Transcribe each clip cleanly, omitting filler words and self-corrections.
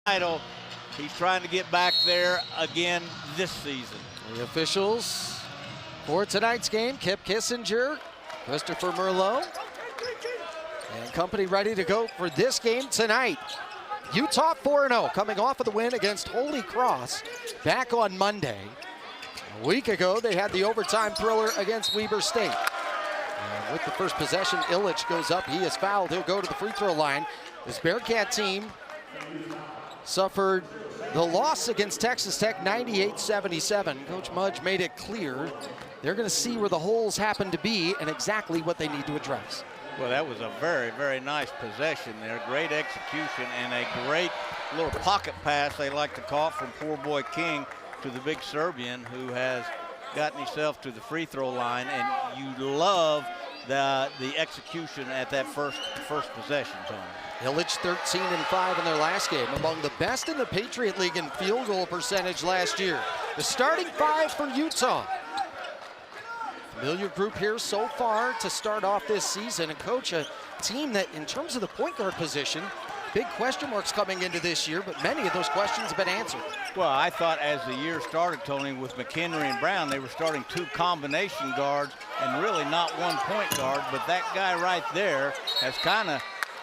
title. He's trying to get back there again this season. The officials for tonight's game, Kip Kissinger, Christopher Merlot, and company ready to go for this game tonight. Utah 4-0, coming off of the win against Holy Cross back on Monday. A week ago, they had the overtime thriller against Weber State. And with the first possession, Illich goes up. He is fouled. He'll go to the free throw line. This Bearcat team suffered the loss against Texas Tech, 98-77. Coach Mudge made it clear they're going to see where the holes happen to be and exactly what they need to address. Well, that was a very, very nice possession there. Great execution and a great little pocket pass, they like to call it, from poor boy King to the big Serbian, who has gotten himself to the free throw line. And you love the execution at that first possession, Tony. Illich 13-5 in their last game, among the best in the Patriot League in field goal percentage last year. The starting five for Utah. Familiar group here so far to start off this season, and coach, a team that in terms of the point guard position, big question marks coming into this year, but many of those questions have been answered. Well, I thought as the year started, Tony, with McHenry and Brown, they were starting two combination guards and really not one point guard, but that guy right there has kind of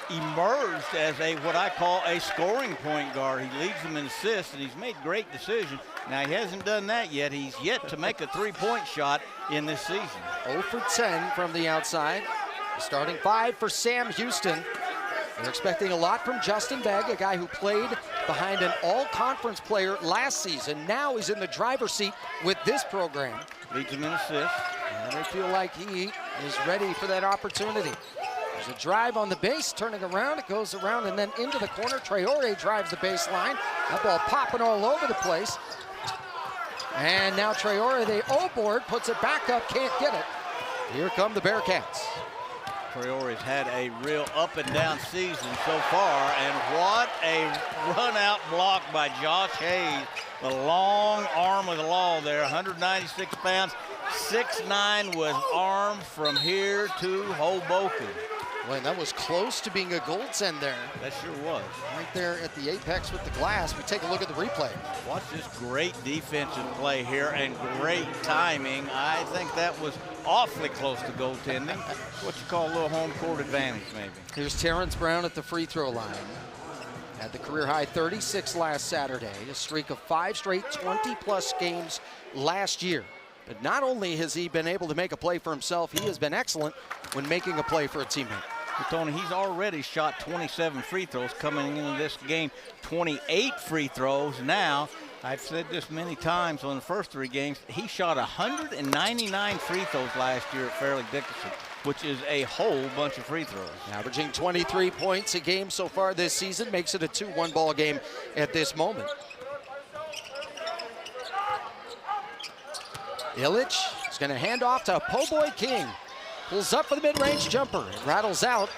emerged as what I call a scoring point guard. He leads them in assists, and he's made great decisions. Now, he hasn't done that yet. He's yet to make a three-point shot in this season. 0 for 10 from the outside. The starting five for Sam Houston. They're expecting a lot from Justin Begg, a guy who played behind an all-conference player last season. Now he's in the driver's seat with this program. Leads them in assists. And they feel like he is ready for that opportunity. There's a drive on the base, turning around. It goes around and then into the corner. Traore drives the baseline. That ball popping all over the place. And now Traore, the O-board, puts it back up, can't get it. Here come the Bearcats. Traore's had a real up and down season so far, and what a run out block by Josh Hayes. The long arm of the law there, 196 pounds, 6'9", was armed from here to Hoboken. Well, that was close to being a goaltend there. That sure was. Right there at the apex with the glass. We take a look at the replay. Watch this great defensive play here and great timing. I think that was awfully close to goaltending. What you call a little home court advantage, maybe. Here's Terrence Brown at the free throw line. Had the career high 36 last Saturday, a streak of 5 straight 20-plus games last year. But not only has he been able to make a play for himself, he has been excellent when making a play for a teammate. Well, Tony, he's already shot 27 free throws coming into this game, 28 free throws. Now, I've said this many times on the first 3 games, he shot 199 free throws last year at Fairleigh Dickinson, which is a whole bunch of free throws. Averaging 23 points a game so far this season, makes it a 2-1 ball game at this moment. Illich is going to hand off to Po Boy King. Pulls up for the mid-range jumper. It rattles out.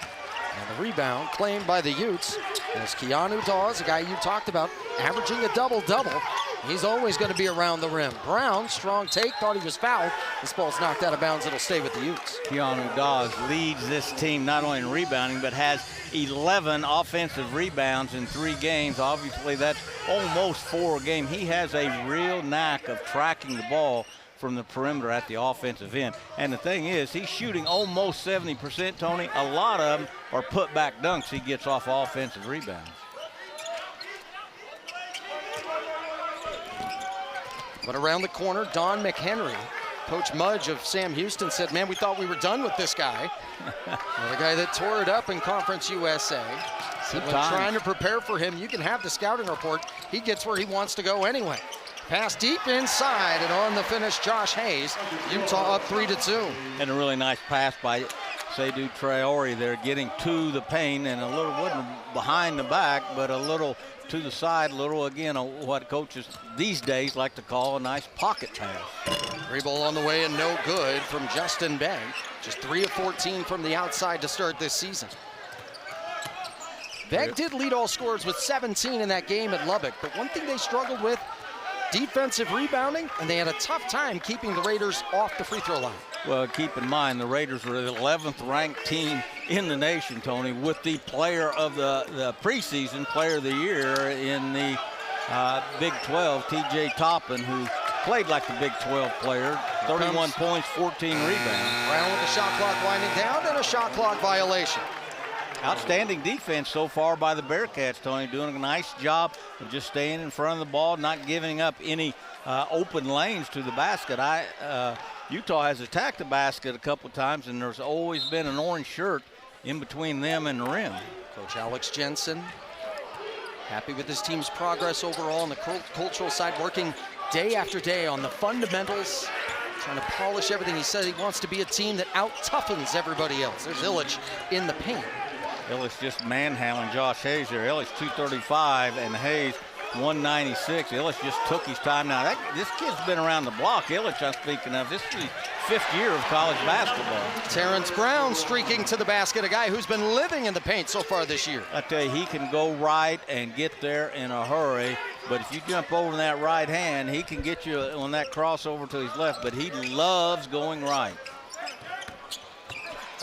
And the rebound claimed by the Utes. There's Keanu Dawes, a guy you talked about, averaging a double-double. He's always going to be around the rim. Brown, strong take, thought he was fouled. This ball's knocked out of bounds. It'll stay with the Utes. Keanu Dawes leads this team not only in rebounding, but has 11 offensive rebounds in 3 games. Obviously, that's almost 4 a game. He has a real knack of tracking the ball from the perimeter at the offensive end. And the thing is, he's shooting almost 70%, Tony. A lot of them are put-back dunks he gets off offensive rebounds. But around the corner, Don McHenry. Coach Mudge of Sam Houston said, man, we thought we were done with this guy. The guy that tore it up in Conference USA. Said when trying to prepare for him, you can have the scouting report. He gets where he wants to go anyway. Pass deep inside, and on the finish, Josh Hayes. Utah up 3-2. And a really nice pass by Seydou Traore there, getting to the paint, and a little, wasn't behind the back, but a little to the side, a little, again, what coaches these days like to call a nice pocket pass. Three ball on the way and no good from Justin Begg. Just 3 of 14 from the outside to start this season. Begg did lead all scorers with 17 in that game at Lubbock, but one thing they struggled with, defensive rebounding, and they had a tough time keeping the Raiders off the free throw line. Well, keep in mind, the Raiders were the 11th ranked team in the nation, Tony, with the player of the preseason player of the year in the Big 12, T.J. Toppin, who played like the Big 12 player, 31 points, 14 rebounds. Brown with the shot clock winding down and a shot clock violation. Outstanding defense so far by the Bearcats, Tony, doing a nice job of just staying in front of the ball, not giving up any open lanes to the basket. Utah has attacked the basket a couple times, and there's always been an orange shirt in between them and the rim. Coach Alex Jensen, happy with his team's progress overall on the cultural side, working day after day on the fundamentals, trying to polish everything. He said he wants to be a team that out-toughens everybody else. There's Illich in the paint. Illich just manhandling Josh Hayes there. Illich 235 and Hayes 196. Illich just took his time. Now, this kid's been around the block. Illich, I'm speaking of. This is his 5th year of college basketball. Terrence Brown streaking to the basket, a guy who's been living in the paint so far this year. I tell you, he can go right and get there in a hurry. But if you jump over that right hand, he can get you on that crossover to his left. But he loves going right.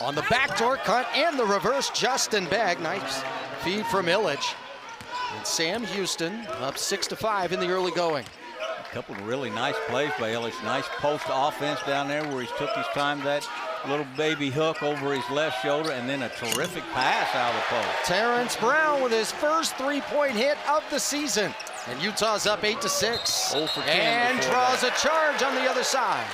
On the backdoor cut and the reverse, Justin Begg. Nice feed from Illich. And Sam Houston up 6-5 in the early going. A couple of really nice plays by Illich. Nice post offense down there where he took his time, that little baby hook over his left shoulder, and then a terrific pass out of the post. Terrence Brown with his first three-point hit of the season. And Utah's up 8-6. 0 for 10 and draws a charge on the other side.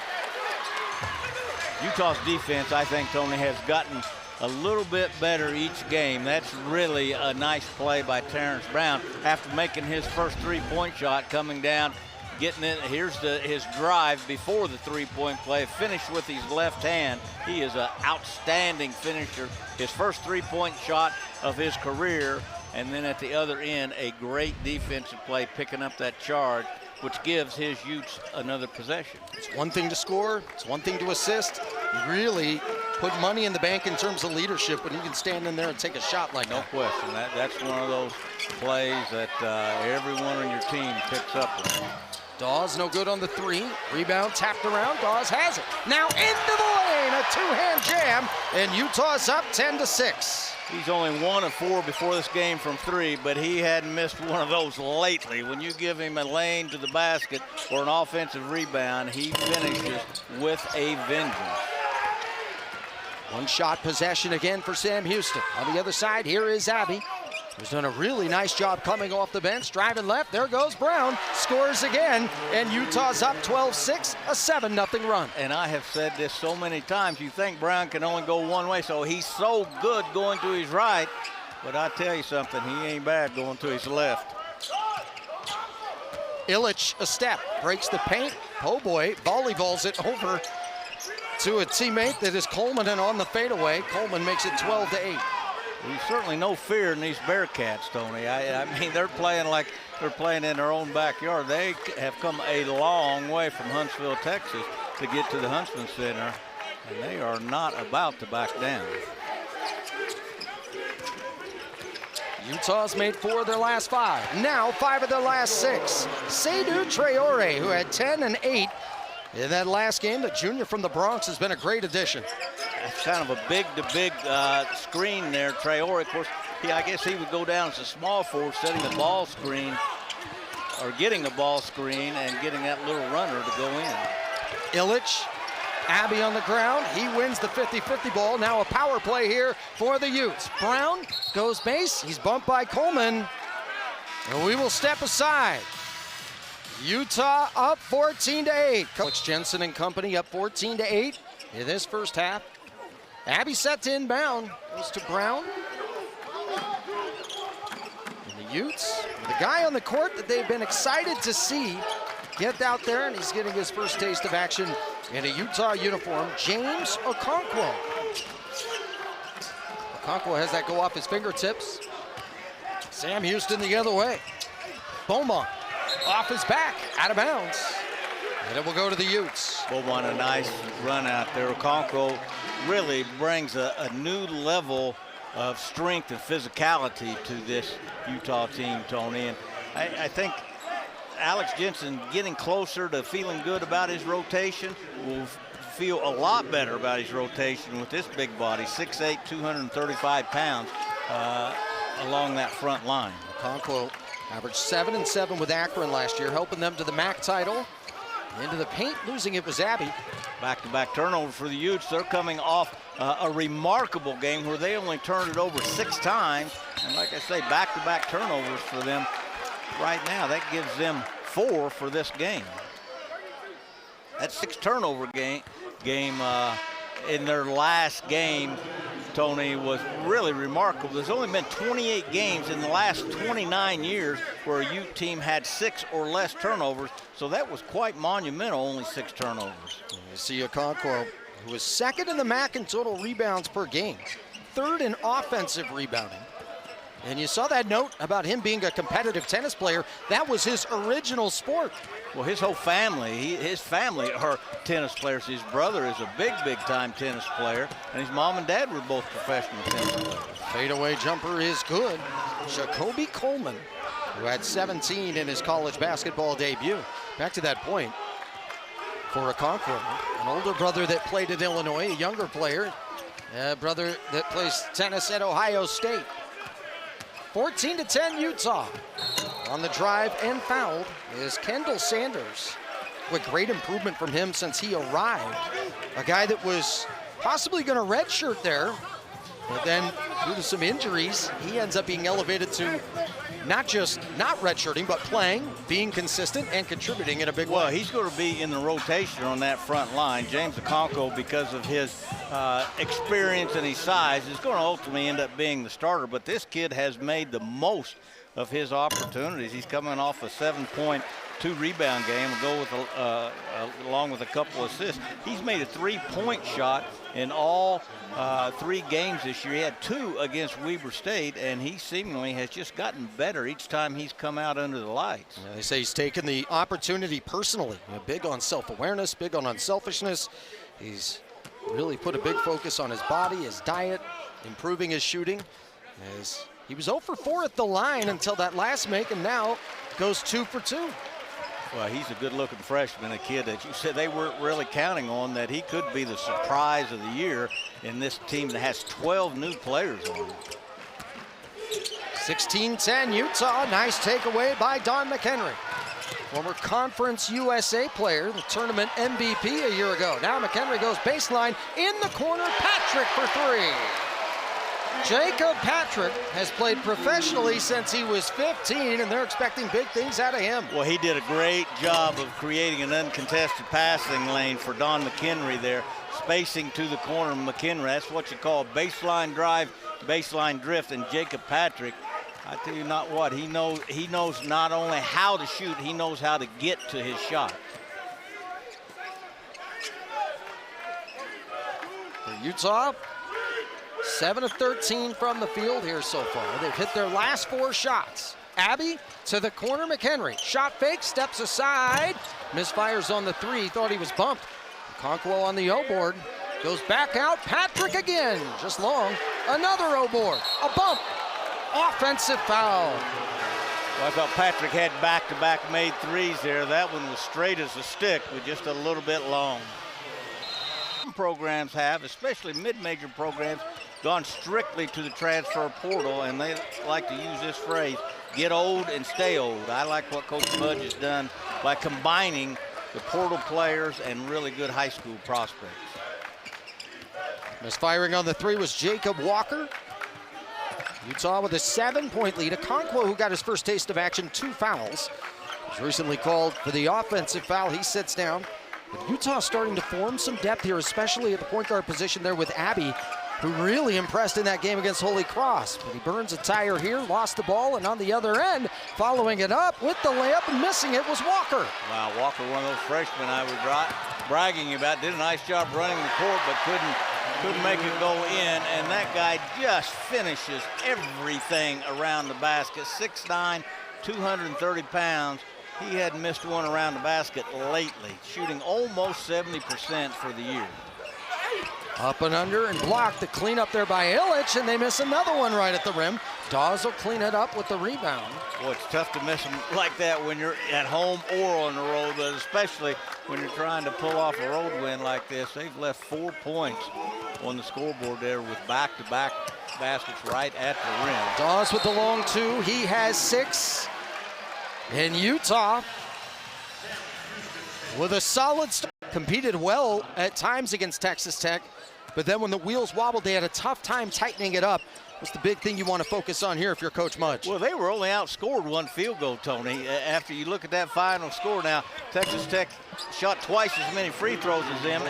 Utah's defense, I think, Tony, has gotten a little bit better each game. That's really a nice play by Terrence Brown after making his first three-point shot, coming down, getting it. Here's his drive before the three-point play, finished with his left hand. He is an outstanding finisher. His first three-point shot of his career, and then at the other end, a great defensive play, picking up that charge, which gives his Utes another possession. It's one thing to score, it's one thing to assist. You really put money in the bank in terms of leadership when you can stand in there and take a shot like that. No question. That's one of those plays that everyone on your team picks up on. Dawes no good on the three. Rebound tapped around. Dawes has it. Now into the lane, a two-hand jam, and Utah's up 10-6. He's only 1 of 4 before this game from 3, but he hadn't missed one of those lately. When you give him a lane to the basket or an offensive rebound, he finishes with a vengeance. One shot possession again for Sam Houston. On the other side, here is Abby, who's done a really nice job coming off the bench, driving left. There goes Brown, scores again, and Utah's up 12-6, a 7-0 run. And I have said this so many times, you think Brown can only go one way, so he's so good going to his right, but I tell you something, he ain't bad going to his left. Illich a step, breaks the paint. Oh boy, volleyballs it over to a teammate that is Coleman, and on the fadeaway, Coleman makes it 12-8. There's certainly no fear in these Bearcats, Tony. I mean, they're playing like they're playing in their own backyard. They have come a long way from Huntsville, Texas, to get to the Huntsman Center, and they are not about to back down. Utah's made 4 of their last 5. Now 5 of their last 6. Seydou Traore, who had 10 and 8 in that last game, the junior from the Bronx, has been a great addition. That's kind of a big-to-big screen there. Traore, of course, I guess he would go down as a small forward, setting the ball screen, or getting the ball screen and getting that little runner to go in. Illich, Abby on the ground. He wins the 50-50 ball. Now a power play here for the Utes. Brown goes base. He's bumped by Coleman. And we will step aside. Utah up 14-8. Coach Jensen and company up 14-8 in this first half. Abby set to inbound. Goes to Brown. And the Utes, the guy on the court that they've been excited to see get out there, and he's getting his first taste of action in a Utah uniform, James Okonkwo. Okonkwo has that go off his fingertips. Sam Houston the other way. Beaumont off his back, out of bounds. And it will go to the Utes. Beaumont, a nice run out there. Okonkwo really brings a new level of strength and physicality to this Utah team, Tony. And I think Alex Jensen getting closer to feeling good about his rotation will feel a lot better about his rotation with this big body, 6'8", 235 pounds, along that front line. Okonkwo averaged 7 and 7 with Akron last year, helping them to the MAC title. Into the paint, losing it was Abby. Back-to-back turnovers for the Utes. They're coming off a remarkable game where they only turned it over 6 times. And like I say, back-to-back turnovers for them right now. That gives them 4 for this game. That 6 turnover game in their last game, Tony, was really remarkable. There's only been 28 games in the last 29 years where a Ute team had 6 or less turnovers, so that was quite monumental, only 6 turnovers. You see Okonkwo, who was 2nd in the MAC in total rebounds per game, 3rd in offensive rebounding. And you saw that note about him being a competitive tennis player. That was his original sport. Well, his whole family, his family are tennis players. His brother is a big time tennis player, and his mom and dad were both professional tennis players. Fadeaway jumper is good. Jacoby Coleman, who had 17 in his college basketball debut. Back to that point, for Okonkwo, an older brother that played at Illinois, a younger player, a brother that plays tennis at Ohio State. 14-10 Utah. On the drive and fouled is Kendall Sanders. What great improvement from him since he arrived. A guy that was possibly going to redshirt there, but then due to some injuries, he ends up being elevated to not just not redshirting, but playing, being consistent, and contributing in a big way. Well, he's going to be in the rotation on that front line. James Okonkwo, because of his experience and his size, is going to ultimately end up being the starter. But this kid has made the most of his opportunities. He's coming off a 7-point, 2-rebound game, along with a couple assists. He's made a 3-point shot in all 3 games this year. He had 2 against Weber State, and he seemingly has just gotten better each time he's come out under the lights. Yeah, they say he's taken the opportunity personally. Big on self-awareness, big on unselfishness. He's really put a big focus on his body, his diet, improving his shooting. As he was 0 for 4 at the line until that last make, and now goes 2 for 2. Well, he's a good-looking freshman, a kid that you said they weren't really counting on, that he could be the surprise of the year in this team that has 12 new players on it. 16-10 Utah. Nice takeaway by Don McHenry. Former Conference USA player, the tournament MVP a year ago. Now McHenry goes baseline in the corner. Patrick for 3. Jacob Patrick has played professionally since he was 15, and they're expecting big things out of him. Well, he did a great job of creating an uncontested passing lane for Don McHenry there, spacing to the corner of McHenry. That's what you call baseline drive, baseline drift, and Jacob Patrick, I tell you not what, he knows not only how to shoot, he knows how to get to his shot. For Utah, 7 of 13 from the field here so far. They've hit their last 4 shots. Abby to the corner, McHenry. Shot fake, steps aside. Misfires on the 3, thought he was bumped. Okonkwo on the O-board. Goes back out, Patrick again. Just long, another O-board. A bump, offensive foul. Well, I thought Patrick had back-to-back made 3s there. That one was straight as a stick with just a little bit long. Some programs have, especially mid-major programs, gone strictly to the transfer portal, and they like to use this phrase, get old and stay old. I like what Coach Mudge has done by combining the portal players and really good high school prospects. Misfiring on the 3 was Jacob Walker. Utah with a 7-point lead. Okonkwo, who got his first taste of action, 2 fouls. Was recently called for the offensive foul. He sits down. But Utah starting to form some depth here, especially at the point guard position there with Abby, who really impressed in that game against Holy Cross. But he burns a tire here, lost the ball, and on the other end, following it up with the layup and missing it was Walker. Wow, Walker, one of those freshmen I was bragging about, did a nice job running the court, but couldn't make it go in, and that guy just finishes everything around the basket. 6'9", 230 pounds. He hadn't missed one around the basket lately, shooting almost 70% for the year. Up and under and blocked. The cleanup there by Illich, and they miss another one right at the rim. Dawes will clean it up with the rebound. Well, it's tough to miss them like that when you're at home or on the road, but especially when you're trying to pull off a road win like this. They've left 4 points on the scoreboard there with back-to-back baskets right at the rim. Dawes with the long 2. He has 6. And Utah with a solid start. Competed well at times against Texas Tech, but then when the wheels wobbled, they had a tough time tightening it up. What's the big thing you want to focus on here if you're Coach Mudge? Well, they were only outscored 1 field goal, Tony. After you look at that final score now, Texas Tech shot twice as many free throws as them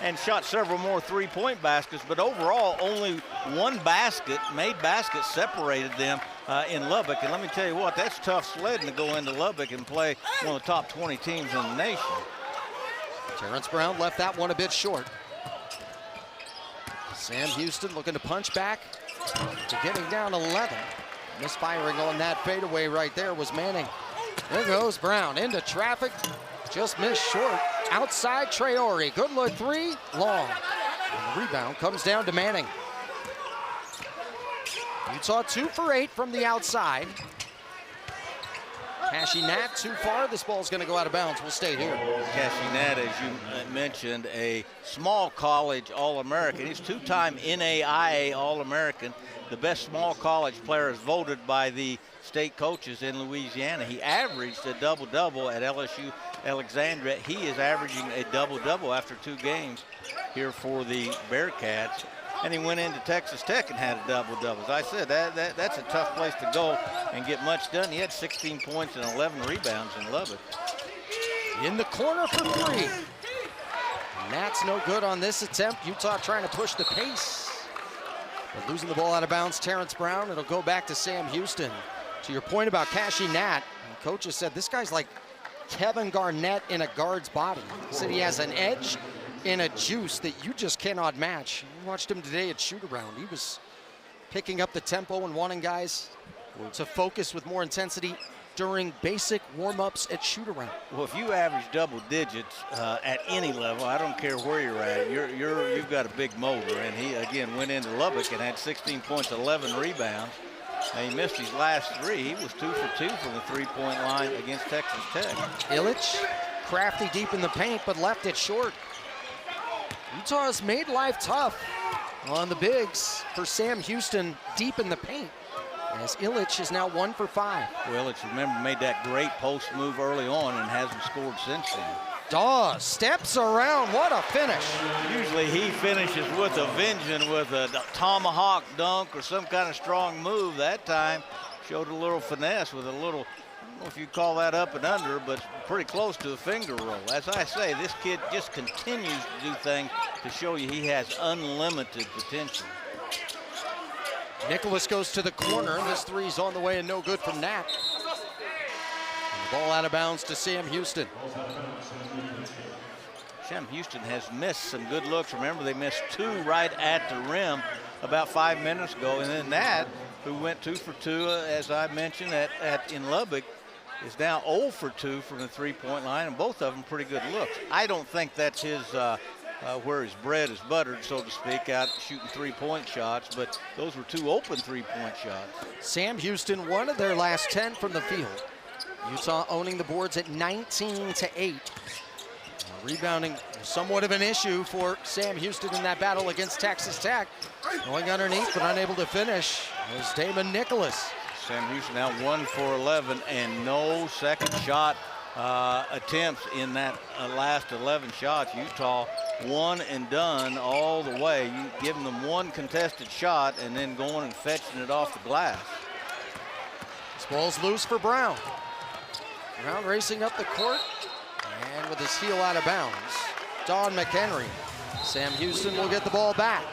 and shot several more three-point baskets, but overall only 1 made basket separated them in Lubbock. And let me tell you what, that's tough sledding to go into Lubbock and play one of the top 20 teams in the nation. Terrence Brown left that one a bit short. Sam Houston looking to punch back to getting down 11. Misfiring on that fadeaway right there was Manning. There goes Brown into traffic. Just missed short. Outside Traore. Good look 3. Long. And the rebound comes down to Manning. Utah 2 for 8 from the outside. Cashy Nat too far. This ball's going to go out of bounds. We'll stay here. Cashy Nat, as you mentioned, a small college All-American. He's 2-time NAIA All-American. The best small college player is voted by the state coaches in Louisiana. He averaged a double-double at LSU Alexandria. He is averaging a double-double after 2 games here for the Bearcats. And he went into Texas Tech and had a double-double. As I said, that's a tough place to go and get much done. He had 16 points and 11 rebounds in Lubbock. In the corner for 3. Nat's no good on this attempt. Utah trying to push the pace. But losing the ball out of bounds, Terrence Brown. It'll go back to Sam Houston. To your point about Cashy Nat, coaches said this guy's like Kevin Garnett in a guard's body. He said he has an edge in a juice that you just cannot match. I watched him today at shoot-around. He was picking up the tempo and wanting guys to focus with more intensity during basic warm-ups at shoot-around. Well, if you average double digits at any level, I don't care where you're at, you've got a big motor. And he, again, went into Lubbock and had 16 points, 11 rebounds. And he missed his last 3. He was 2 for 2 from the three-point line against Texas Tech. Illich, crafty deep in the paint, but left it short. Utah has made life tough on the bigs for Sam Houston deep in the paint, as Illich is now 1 for 5. Well, Illich, remember, made that great post move early on and hasn't scored since then. Dawes steps around. What a finish. Usually he finishes with a vengeance, with a tomahawk dunk or some kind of strong move. That time showed a little finesse with a little, I don't know if you call that up and under, but pretty close to a finger roll. As I say, this kid just continues to do things to show you he has unlimited potential. Nicholas goes to the corner, and this 3's on the way and no good from Nat. And the ball out of bounds to Sam Houston. Sam Houston has missed some good looks. Remember, they missed 2 right at the rim about 5 minutes ago. And then Nat, who went 2 for 2, as I mentioned, in Lubbock, is now 0 for 2 from the three-point line, and both of them pretty good looks. I don't think that's his where his bread is buttered, so to speak, out shooting three-point shots, but those were 2 open three-point shots. Sam Houston, 1 of their last 10 from the field. Utah owning the boards at 19-8. Rebounding somewhat of an issue for Sam Houston in that battle against Texas Tech. Going underneath but unable to finish was Damon Nicholas. Sam Houston now 1 for 11 and no second shot attempts in that last 11 shots. Utah one and done all the way. You giving them 1 contested shot and then going and fetching it off the glass. This ball's loose for Brown. Brown racing up the court. And with his heel out of bounds, Don McHenry. Sam Houston will get the ball back.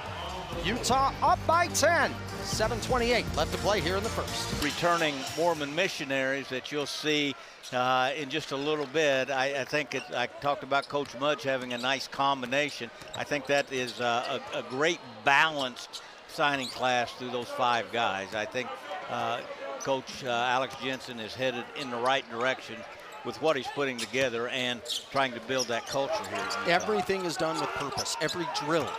Utah up by 10. 7:28 left to play here in the first. Returning Mormon missionaries that you'll see in just a little bit. I think I talked about Coach Mudge having a nice combination. I think that is a great balanced signing class through those 5 guys. I think Coach Alex Jensen is headed in the right direction with what he's putting together and trying to build that culture here. Everything is done with purpose. Every drill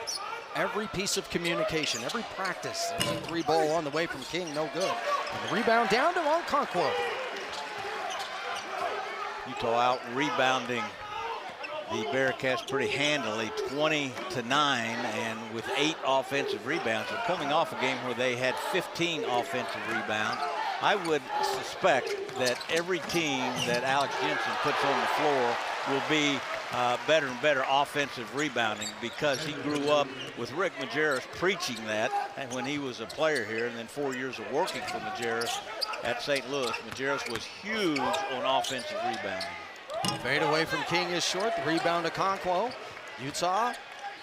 every piece of communication, every practice. There's a 3-ball on the way from King, no good. And the rebound down to Okonkwo. Utah out rebounding the Bearcats pretty handily, 20-9, and with 8 offensive rebounds. They're coming off a game where they had 15 offensive rebounds. I would suspect that every team that Alex Jensen puts on the floor will be better and better offensive rebounding, because he grew up with Rick Majerus preaching that, and when he was a player here, and then 4 years of working for Majerus at St. Louis. Majerus was huge on offensive rebounding. Fade away from King is short. The rebound to Okonkwo. Utah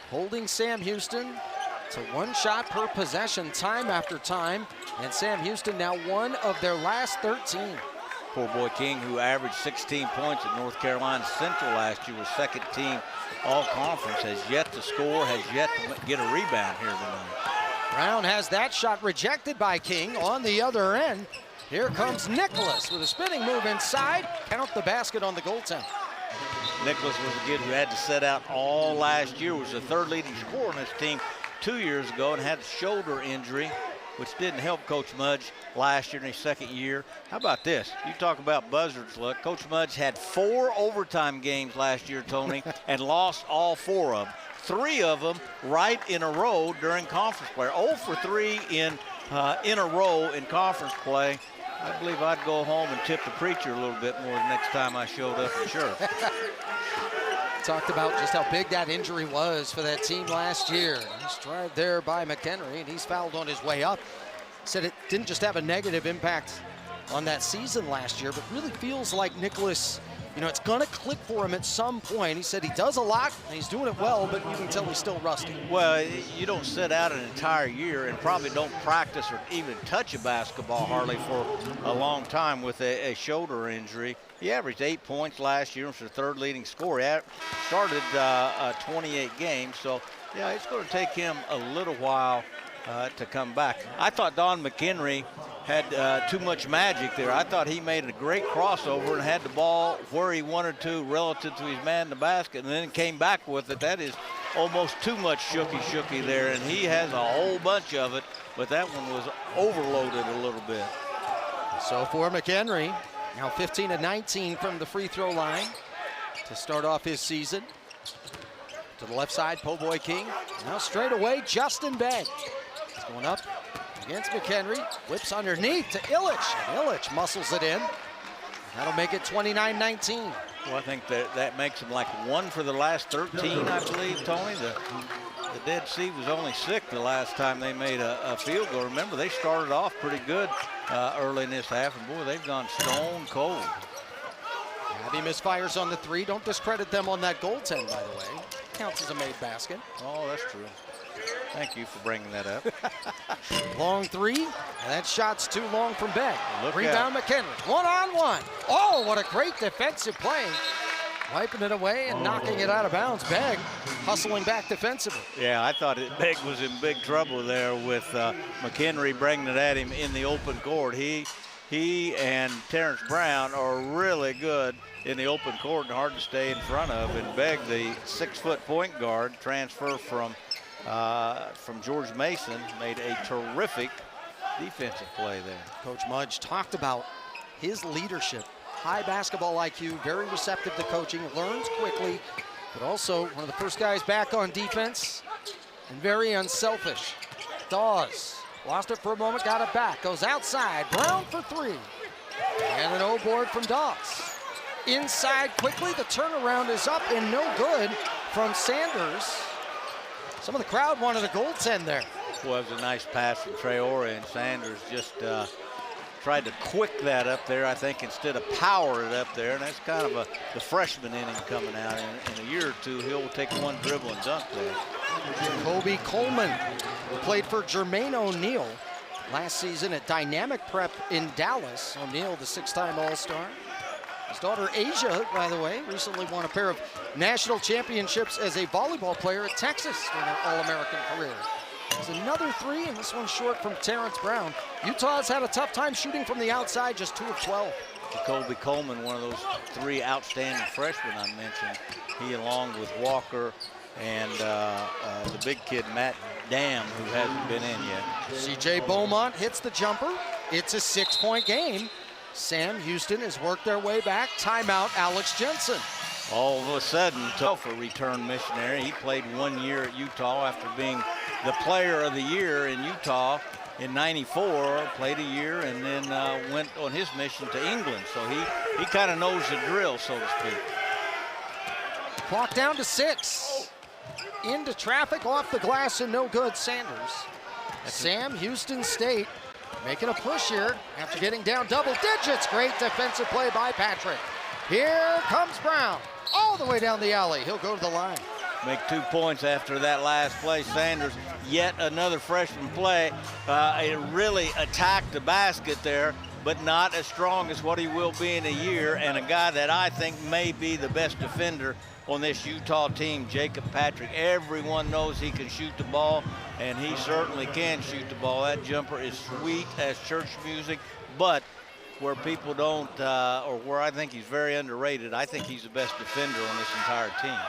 holding Sam Houston to 1 shot per possession time after time. And Sam Houston now 1 of their last 13. Poor boy King, who averaged 16 points at North Carolina Central last year, was second team all-conference, has yet to score, has yet to get a rebound here tonight. Brown has that shot rejected by King. On the other end, here comes Nicholas with a spinning move inside. Count the basket on the goaltender. Nicholas was a kid who had to sit out all last year, was the 3rd leading scorer on this team 2 years ago, and had a shoulder injury, which didn't help Coach Mudge last year in his 2nd year. How about this? You talk about buzzards luck. Coach Mudge had 4 overtime games last year, Tony, and lost all 4 of them. 3 of them right in a row during conference play. 0 for 3 in a row in conference play. I believe I'd go home and tip the preacher a little bit more the next time I showed up in church. Talked about just how big that injury was for that team last year. Nice drive there by McHenry, and he's fouled on his way up. Said it didn't just have a negative impact on that season last year, but really feels like Nicholas, you know, it's gonna click for him at some point. He said he does a lot, and he's doing it well, but you can tell he's still rusty. Well, you don't sit out an entire year and probably don't practice or even touch a basketball hardly for a long time with a shoulder injury. He averaged 8 points last year, was the 3rd leading scorer. He started 28 games, so yeah, it's going to take him a little while to come back. I thought Don McHenry had too much magic there. I thought he made a great crossover and had the ball where he wanted to relative to his man in the basket, and then came back with it. That is almost too much shooky there, and he has a whole bunch of it, but that one was overloaded a little bit. So for McHenry, now 15 of 19 from the free throw line to start off his season. To the left side, Po' Boy King. Now straight away, Justin Begg. He's going up against McHenry. Whips underneath to Illich. And Illich muscles it in. That'll make it 29-19. Well, I think that makes them like 1 for the last 13, I believe, Tony. The Dead Sea was only 6 the last time they made a field goal. Remember, they started off pretty good early in this half, and boy, they've gone stone cold. Abby misfires on the 3. Don't discredit them on that goaltend, by the way. Counts as a made basket. Oh, that's true. Thank you for bringing that up. Long 3, and that shot's too long from Begg. Rebound out. McHenry, 1-on-1. Oh, what a great defensive play. Wiping it away and knocking it out of bounds. Begg hustling back defensively. Yeah, I thought Begg was in big trouble there with McHenry bringing it at him in the open court. He and Terrence Brown are really good in the open court and hard to stay in front of. And Begg, the 6-foot point guard, transfer from George Mason, made a terrific defensive play there. Coach Mudge talked about his leadership. High basketball IQ, very receptive to coaching, learns quickly, but also one of the first guys back on defense and very unselfish. Dawes lost it for a moment, got it back, goes outside, Brown for 3. And an O board from Dawes. Inside quickly, the turnaround is up and no good from Sanders. Some of the crowd wanted a goaltend there. Well, it was a nice pass from Traore, and Sanders just tried to quick that up there, I think, instead of power it up there. And that's kind of the freshman inning coming out. In a year or two, he'll take one dribble and dunk there. Kobe Coleman, who played for Jermaine O'Neal last season at Dynamic Prep in Dallas. O'Neal, the 6-time All-Star. His daughter Asia, by the way, recently won a pair of national championships as a volleyball player at Texas during her All-American career. There's another 3, and this one's short from Terrence Brown. Utah's had a tough time shooting from the outside, just 2 of 12. Kobe Coleman, one of those 3 outstanding freshmen I mentioned. He, along with Walker and the big kid, Matt Dam, who hasn't been in yet. C.J. Beaumont hits the jumper. It's a 6-point game. Sam Houston has worked their way back. Timeout, Alex Jensen. All of a sudden, tough a return missionary. He played 1 year at Utah after being the player of the year in Utah in '94, played a year, and then went on his mission to England. So he kind of knows the drill, so to speak. Clock down to 6. Into traffic, off the glass, and no good. Sanders. Sam Houston State making a push here after getting down double digits. Great defensive play by Patrick. Here comes Brown, all the way down the alley. He'll go to the line. Make 2 points after that last play. Sanders, yet another freshman play. It really attacked the basket there, but not as strong as what he will be in a year, and a guy that I think may be the best defender on this Utah team, Jacob Patrick. Everyone knows he can shoot the ball, and he certainly can shoot the ball. That jumper is sweet as church music, but where people don't, or where I think he's very underrated, I think he's the best defender on this entire team.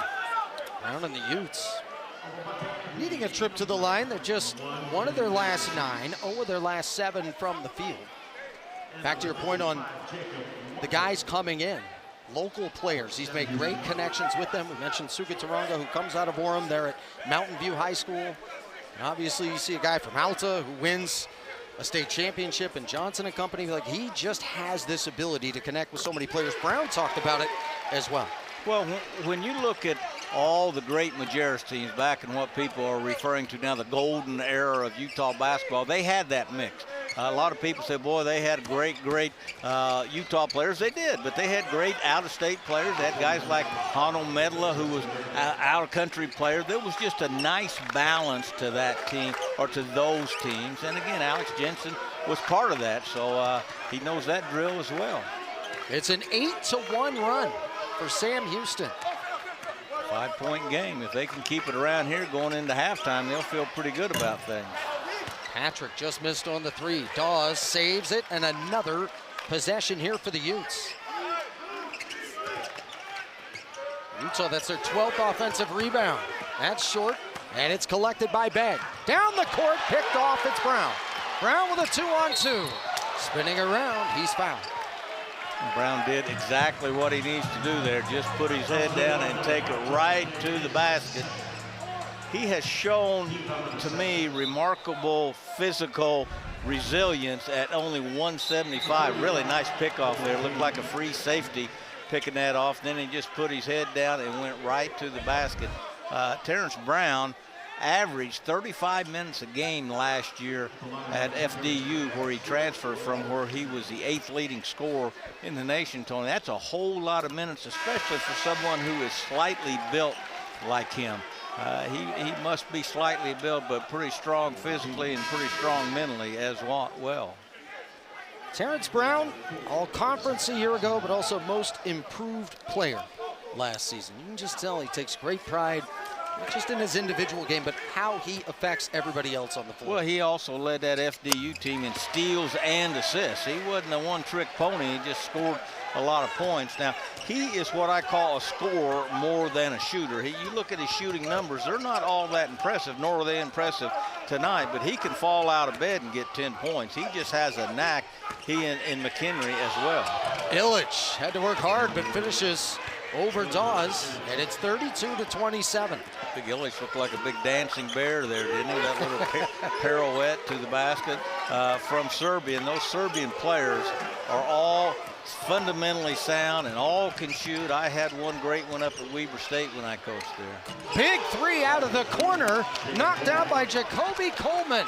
Brown and the Utes needing a trip to the line. They're just 1 of their last 9, 0 of their last 7 from the field. Back to your point on the guys coming in, local players. He's made great connections with them. We mentioned Suga Taranga, who comes out of Orem. They're at Mountain View High School. And obviously, you see a guy from Alta who wins a state championship, and Johnson and company. Like, he just has this ability to connect with so many players. Brown talked about it as well. Well, when you look at all the great Majerus teams back in what people are referring to now, the golden era of Utah basketball, they had that mix. A lot of people say, boy, they had great Utah players. They did, but they had great out-of-state players. They had guys like Hano Medla, who was an out-of-country player. There was just a nice balance to that team, or to those teams. And again, Alex Jensen was part of that, so he knows that drill as well. It's an 8-1 run for Sam Houston. 5-point game. If they can keep it around here going into halftime, they'll feel pretty good about things. Patrick just missed on the 3. Dawes saves it, and another possession here for the Utes. Utah, that's their 12th offensive rebound. That's short, and it's collected by Begg. Down the court, picked off, it's Brown. Brown with a 2-on-2. Spinning around, he's fouled. Brown did exactly what he needs to do there. Just put his head down and take it right to the basket. He has shown, to me, remarkable physical resilience at only 175. Really nice pickoff there. Looked like a free safety picking that off. Then he just put his head down and went right to the basket. Terrence Brown averaged 35 minutes a game last year at FDU, where he transferred from, where he was the 8th leading scorer in the nation, Tony. That's a whole lot of minutes, especially for someone who is slightly built like him. He must be slightly built, but pretty strong physically and pretty strong mentally as well. Terrence Brown, all-conference a year ago, but also most improved player last season. You can just tell he takes great pride, not just in his individual game, but how he affects everybody else on the floor. Well, he also led that FDU team in steals and assists. He wasn't a one-trick pony. He just scored a lot of points. Now, he is what I call a scorer more than a shooter. You look at his shooting numbers, they're not all that impressive, nor are they impressive tonight, but he can fall out of bed and get 10 points. He just has a knack, he and McHenry as well. Illich had to work hard, but finishes over Dawes, and it's 32-27. Big Illich looked like a big dancing bear there, didn't he? That little pirouette to the basket from Serbia. And those Serbian players are all fundamentally sound and all can shoot. I had one great one up at Weber State when I coached there. Big 3 out of the corner, knocked down by Jacoby Coleman.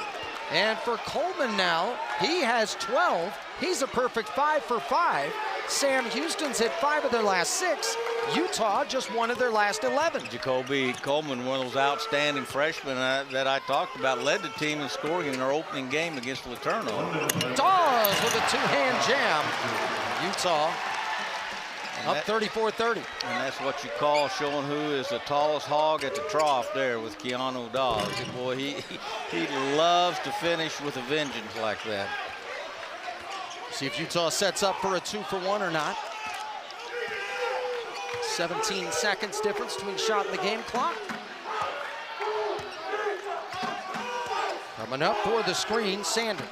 And for Coleman now, he has 12. He's a perfect 5 for 5. Sam Houston's hit 5 of their last 6. Utah just 1 of their last 11. Jacoby Coleman, one of those outstanding freshmen that I talked about, led the team in scoring in their opening game against Laterno. Dawes with a 2-hand jam. Utah up 34-30. And that's what you call showing who is the tallest hog at the trough there with Keanu Dawes. Boy, he loves to finish with a vengeance like that. See if Utah sets up for a 2-for-1 or not. 17 seconds difference between shot and the game clock. Coming up for the screen, Sanders.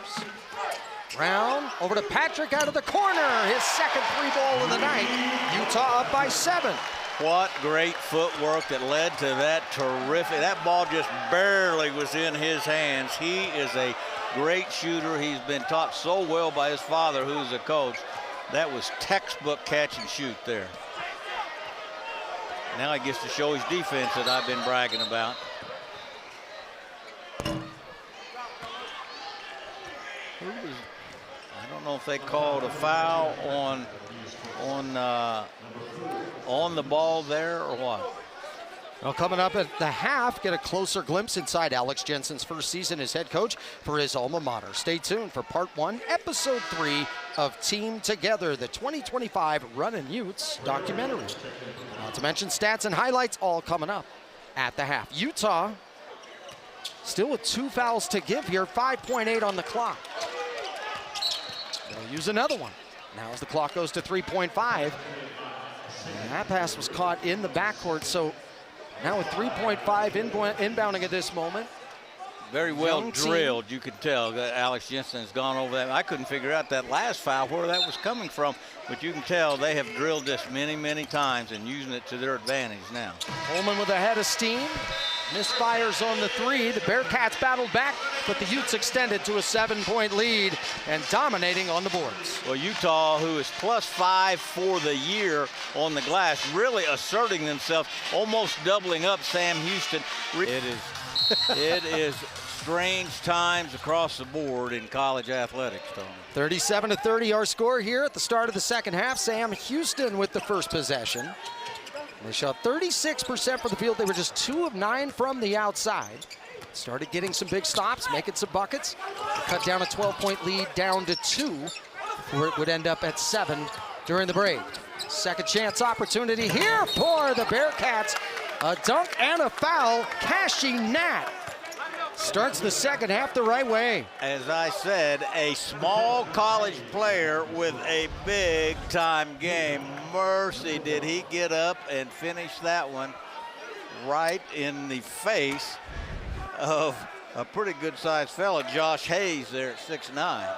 Brown over to Patrick out of the corner. His second three ball of the night. Utah up by 7. What great footwork that led to that terrific. That ball just barely was in his hands. He is a great shooter. He's been taught so well by his father, who's a coach. That was textbook catch and shoot there. Now he gets to show his defense that I've been bragging about. I don't know if they called a foul on the ball there or what. Well, coming up at the half, get a closer glimpse inside Alex Jensen's first season as head coach for his alma mater. Stay tuned for part 1, episode 3 of Team Together, the 2025 Runnin' Utes documentary. Not to mention stats and highlights all coming up at the half. Utah still with 2 fouls to give here, 5.8 on the clock. They'll use another one. Now as the clock goes to 3.5. And that pass was caught in the backcourt, so now with 3.5 inbounding at this moment. Very well drilled, you could tell that Alex Jensen has gone over that. I couldn't figure out that last foul, where that was coming from, but you can tell they have drilled this many, many times and using it to their advantage now. Coleman with a head of steam. Misfires on the 3. The Bearcats battled back, but the Utes extended to a 7-point lead and dominating on the boards. Well, Utah, who is +5 for the year on the glass, really asserting themselves, almost doubling up Sam Houston. It is strange times across the board in college athletics, Tony. 37-30 our score here at the start of the second half. Sam Houston with the first possession. They shot 36% from the field. They were just 2 of 9 from the outside. Started getting some big stops, making some buckets. They cut down a 12-point lead down to 2, where it would end up at 7 during the break. Second chance opportunity here for the Bearcats. A dunk and a foul. Kashi Nat starts the second half the right way. As I said, a small college player with a big-time game. Mercy, did he get up and finish that one right in the face of a pretty good-sized fella, Josh Hayes, there at 6'9".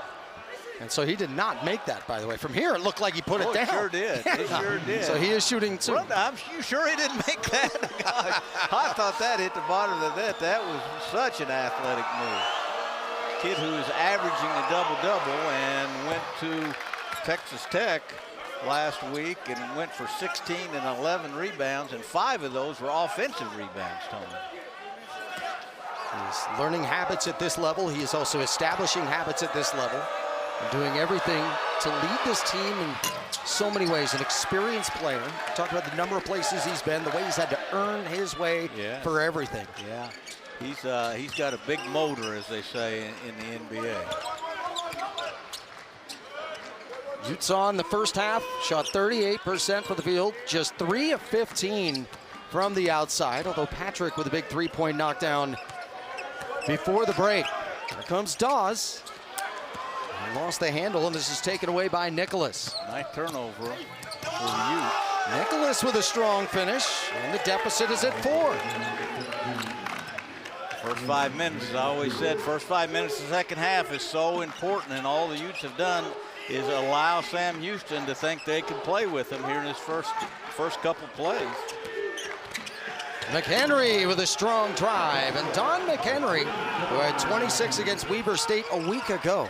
And so he did not make that, by the way. From here, it looked like he put it down. He sure did. Yeah. He sure did. So he is shooting 2. You sure he didn't make that? Gosh, I thought that hit the bottom of the net. That was such an athletic move. Kid who is averaging a double-double and went to Texas Tech last week and went for 16 and 11 rebounds, and 5 of those were offensive rebounds, Tony. He's learning habits at this level. He is also establishing habits at this level. And doing everything to lead this team in so many ways. An experienced player. Talked about the number of places he's been, the way he's had to earn his way for everything. Yeah, he's got a big motor, as they say in the NBA. Utah in the first half shot 38% for the field, just 3 of 15 from the outside, although Patrick with a big 3-point knockdown before the break. Here comes Dawes. He lost the handle, and this is taken away by Nicholas. Nice turnover for the Utes. Nicholas with a strong finish, and the deficit is at 4. First 5 minutes, as I always said, first 5 minutes of the second half is so important, and all the Utes have done is allow Sam Houston to think they can play with him here in his first couple plays. McHenry with a strong drive, and Don McHenry, who had 26 against Weber State a week ago.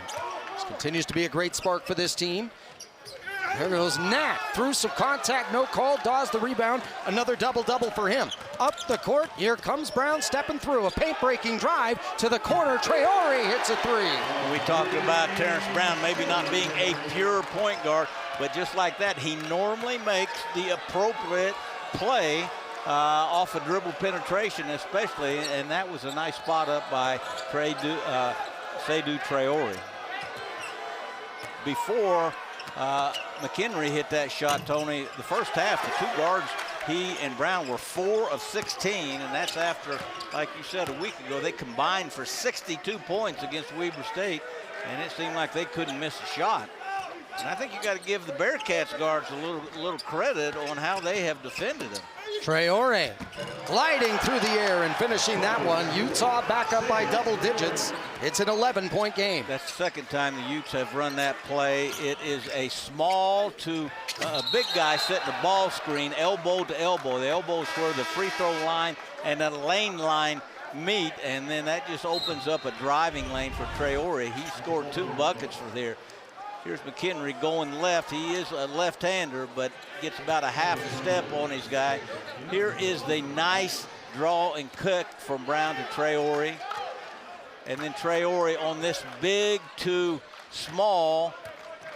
This continues to be a great spark for this team. There goes Nat, through some contact, no call. Dawes the rebound, another double-double for him. Up the court, here comes Brown stepping through, a paint-breaking drive to the corner. Traore hits a 3. We talked about Terrence Brown maybe not being a pure point guard, but just like that, he normally makes the appropriate play off a dribble penetration especially, and that was a nice spot up by Seydou Traore. Before McHenry hit that shot, Tony, the first half, the 2 guards, he and Brown, were 4 of 16, and that's after, like you said a week ago, they combined for 62 points against Weber State, and it seemed like they couldn't miss a shot. And I think you got to give the Bearcats guards a little credit on how they have defended him. Traore gliding through the air and finishing that one. Utah back up by double digits. It's an 11-point game. That's the second time the Utes have run that play. It is a small to a big guy setting the ball screen, elbow to elbow. The elbow is where the free throw line and the lane line meet, and then that just opens up a driving lane for Traore. He scored 2 buckets for there. Here's McHenry going left. He is a left-hander, but gets about a half a step on his guy. Here is the nice draw and cut from Brown to Traore. And then Traore on this big to small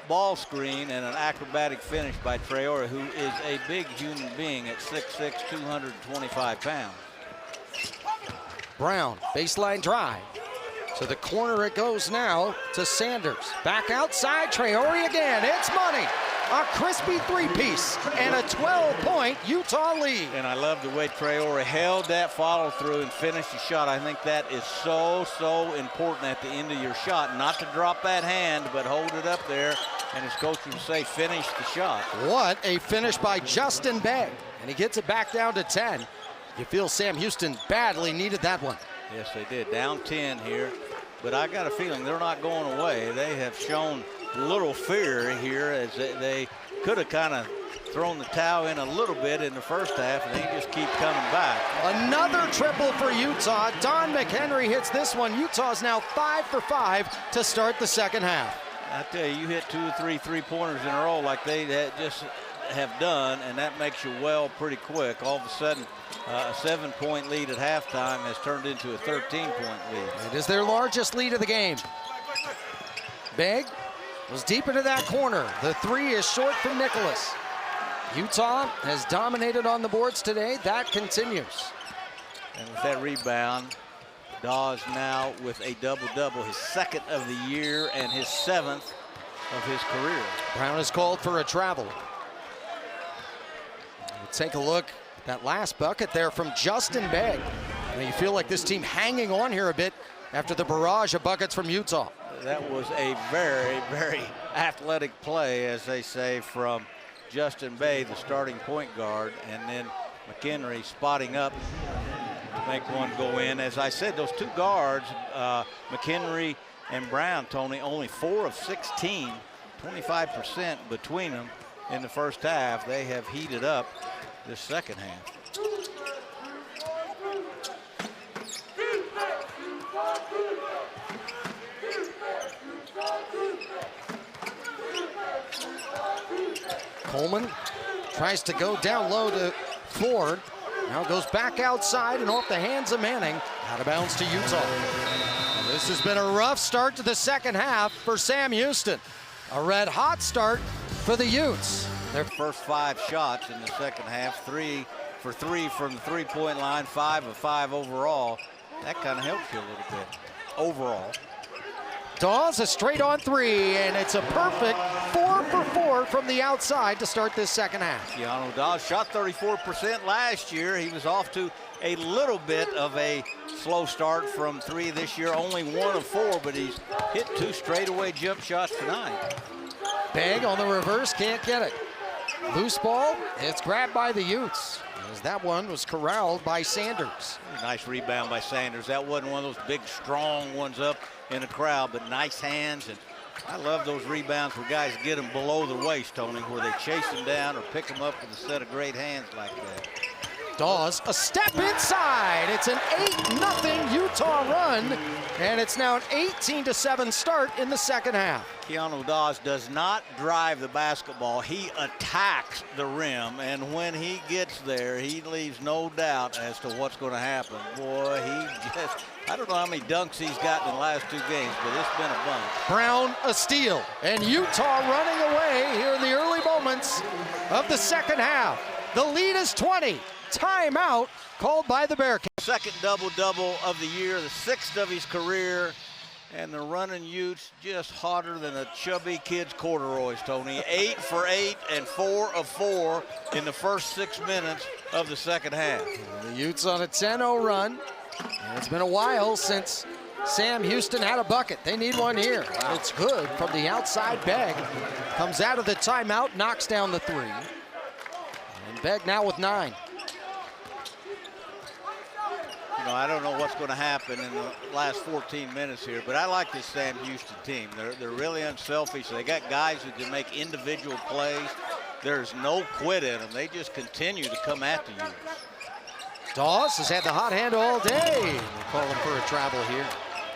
ball screen, and an acrobatic finish by Traore, who is a big human being at 6'6", 225 pounds. Brown, baseline drive. To the corner it goes now to Sanders. Back outside, Traore again. It's money. A crispy 3-piece and a 12-point Utah lead. And I love the way Traore held that follow through and finished the shot. I think that is so important at the end of your shot. Not to drop that hand, but hold it up there. And his coach would say, finish the shot. What a finish by Justin Begg. And he gets it back down to 10. You feel Sam Houston badly needed that one. Yes, they did. Down 10 here. But I got a feeling they're not going away. They have shown little fear here, as they could have kind of thrown the towel in a little bit in the first half, and they just keep coming back. Another triple for Utah. Don McHenry hits this one. Utah's now 5 for 5 to start the second half. I tell you, you hit 2 or 3 three-pointers in a row like they just have done, and that makes you well pretty quick. All of a sudden, a 7-point lead at halftime has turned into a 13-point lead. It is their largest lead of the game. Begg was deep into that corner. The 3 is short from Nicholas. Utah has dominated on the boards today. That continues. And with that rebound, Dawes now with a double-double, his 2nd of the year and his 7th of his career. Brown is called for a travel. We'll take a look at that last bucket there from Justin Begg. Now you feel like this team hanging on here a bit after the barrage of buckets from Utah. That was a very athletic play, as they say, from Justin Begg, the starting point guard, and then McHenry spotting up to make one go in. As I said, those 2 guards, McHenry and Brown, Tony, only 4 of 16, 25% between them in the first half. They have heated up this second half. Coleman tries to go down low to Ford. Now goes back outside and off the hands of Manning. Out of bounds to Utah. And this has been a rough start to the second half for Sam Houston. A red hot start for the Utes. Their first 5 shots in the second half, 3 for 3 from the three-point line, 5 of 5 overall. That kind of helps you a little bit overall. Dawes a straight on 3, and it's a perfect 4 for 4 from the outside to start this second half. Keanu Dawes shot 34% last year. He was off to a little bit of a slow start from 3 this year, only 1 of 4, but he's hit 2 straightaway jump shots tonight. Begg on the reverse, can't get it. Loose ball, it's grabbed by the Utes, as that one was corralled by Sanders. Nice rebound by Sanders. That wasn't one of those big, strong ones up in the crowd, but nice hands. And I love those rebounds where guys get them below the waist, Tony, where they chase them down or pick them up with a set of great hands like that. Dawes, a step inside. It's an 8-0 Utah run, and it's now an 18-7 start in the second half. Keanu Dawes does not drive the basketball. He attacks the rim, and when he gets there, he leaves no doubt as to what's going to happen. Boy, I don't know how many dunks he's gotten in the last 2 games, but it's been a bunch. Brown, a steal, and Utah running away here in the early moments of the second half. The lead is 20. Timeout called by the Bearcats. 2nd double-double of the year, the 6th of his career, and the running Utes just hotter than a chubby kid's corduroys, Tony. 8 for 8 and 4 of 4 in the first 6 minutes of the second half. The Utes on a 10-0 run. And it's been a while since Sam Houston had a bucket. They need one here. It's good from the outside. Begg comes out of the timeout, knocks down the three. And Begg now with 9. You know, I don't know what's going to happen in the last 14 minutes here, but I like this Sam Houston team. They're really unselfish. They got guys who can make individual plays. There's no quit in them. They just continue to come at the Utes. Dawes has had the hot hand all day. We'll call him for a travel here.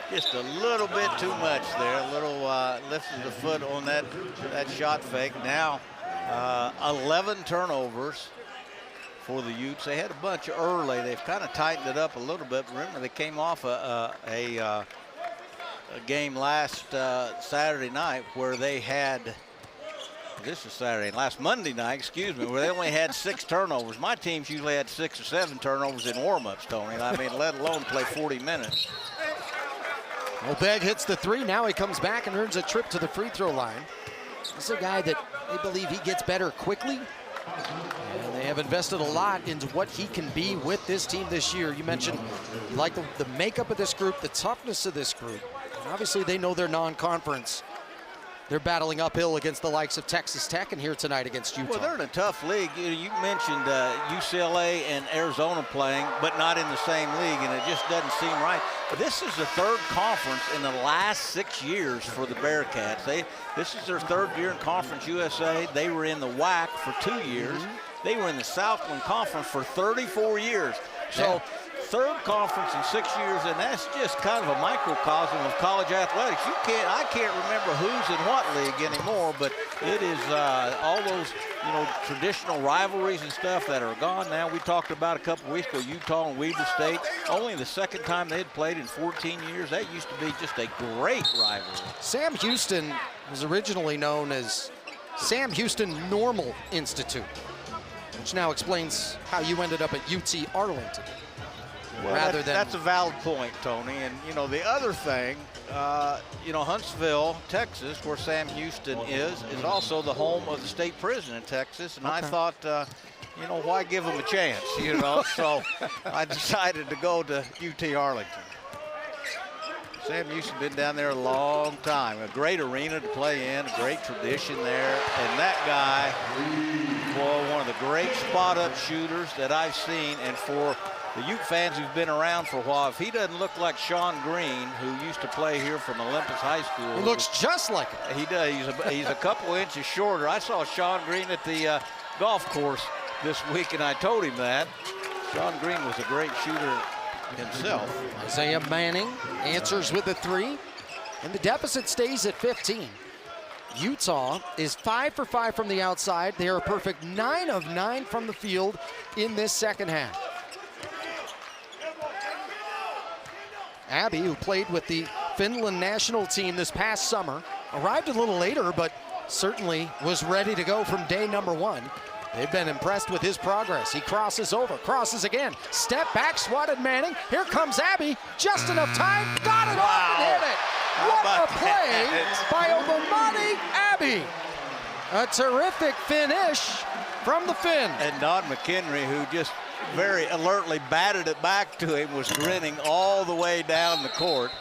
Just a little bit too much there. A little lifted the foot on that shot fake. Now 11 turnovers for the Utes. They had a bunch early. They've kind of tightened it up a little bit. Remember, they came off a game last Saturday night where they had, last Monday night, excuse me, where they only had 6 turnovers. My teams usually had 6 or 7 turnovers in warm-ups, Tony. I mean, let alone play 40 minutes. Well, Begg hits the 3. Now he comes back and earns a trip to the free throw line. This is a guy that they believe he gets better quickly. And they have invested a lot into what he can be with this team this year. You mentioned you like the makeup of this group, the toughness of this group. And obviously, they know they're non-conference. They're battling uphill against the likes of Texas Tech and here tonight against Utah. Well, they're in a tough league. You mentioned UCLA and Arizona playing, but not in the same league, and it just doesn't seem right. But this is the 3rd conference in the last 6 years for the Bearcats. This is their 3rd year in Conference USA. They were in the WAC for 2 years. They were in the Southland Conference for 34 years. So 3rd conference in 6 years, and that's just kind of a microcosm of college athletics. I can't remember who's in what league anymore, but it is all those, traditional rivalries and stuff that are gone now. We talked about a couple weeks ago, Utah and Weber State. Only the 2nd time they had played in 14 years. That used to be just a great rivalry. Sam Houston was originally known as Sam Houston Normal Institute, which now explains how you ended up at UT Arlington. Well, that's a valid point, Tony. And, the other thing, Huntsville, Texas, where Sam Houston is also the home of the state prison in Texas. And I thought, why give them a chance, So I decided to go to UT Arlington. Sam Houston been down there a long time. A great arena to play in, a great tradition there. And that guy, one of the great spot-up shooters that I've seen. And for the Ute fans who've been around for a while, if he doesn't look like Sean Green, who used to play here from Olympus High School. He looks just like him. He does. He's a couple inches shorter. I saw Sean Green at the golf course this week, and I told him that. Sean Green was a great shooter himself. Isaiah Manning answers with a 3, and the deficit stays at 15. Utah is 5 for 5 from the outside. They are a perfect 9 of 9 from the field in this second half. Abby, who played with the Finland national team this past summer, arrived a little later, but certainly was ready to go from day number 1. They've been impressed with his progress. He crosses over, crosses again, step back, swatted Manning. Here comes Abby, just enough time, got it off and hit it. What a play by Obamani Abby. A terrific finish from the Finn. And Don McHenry, who just very alertly batted it back to him, was grinning all the way down the court.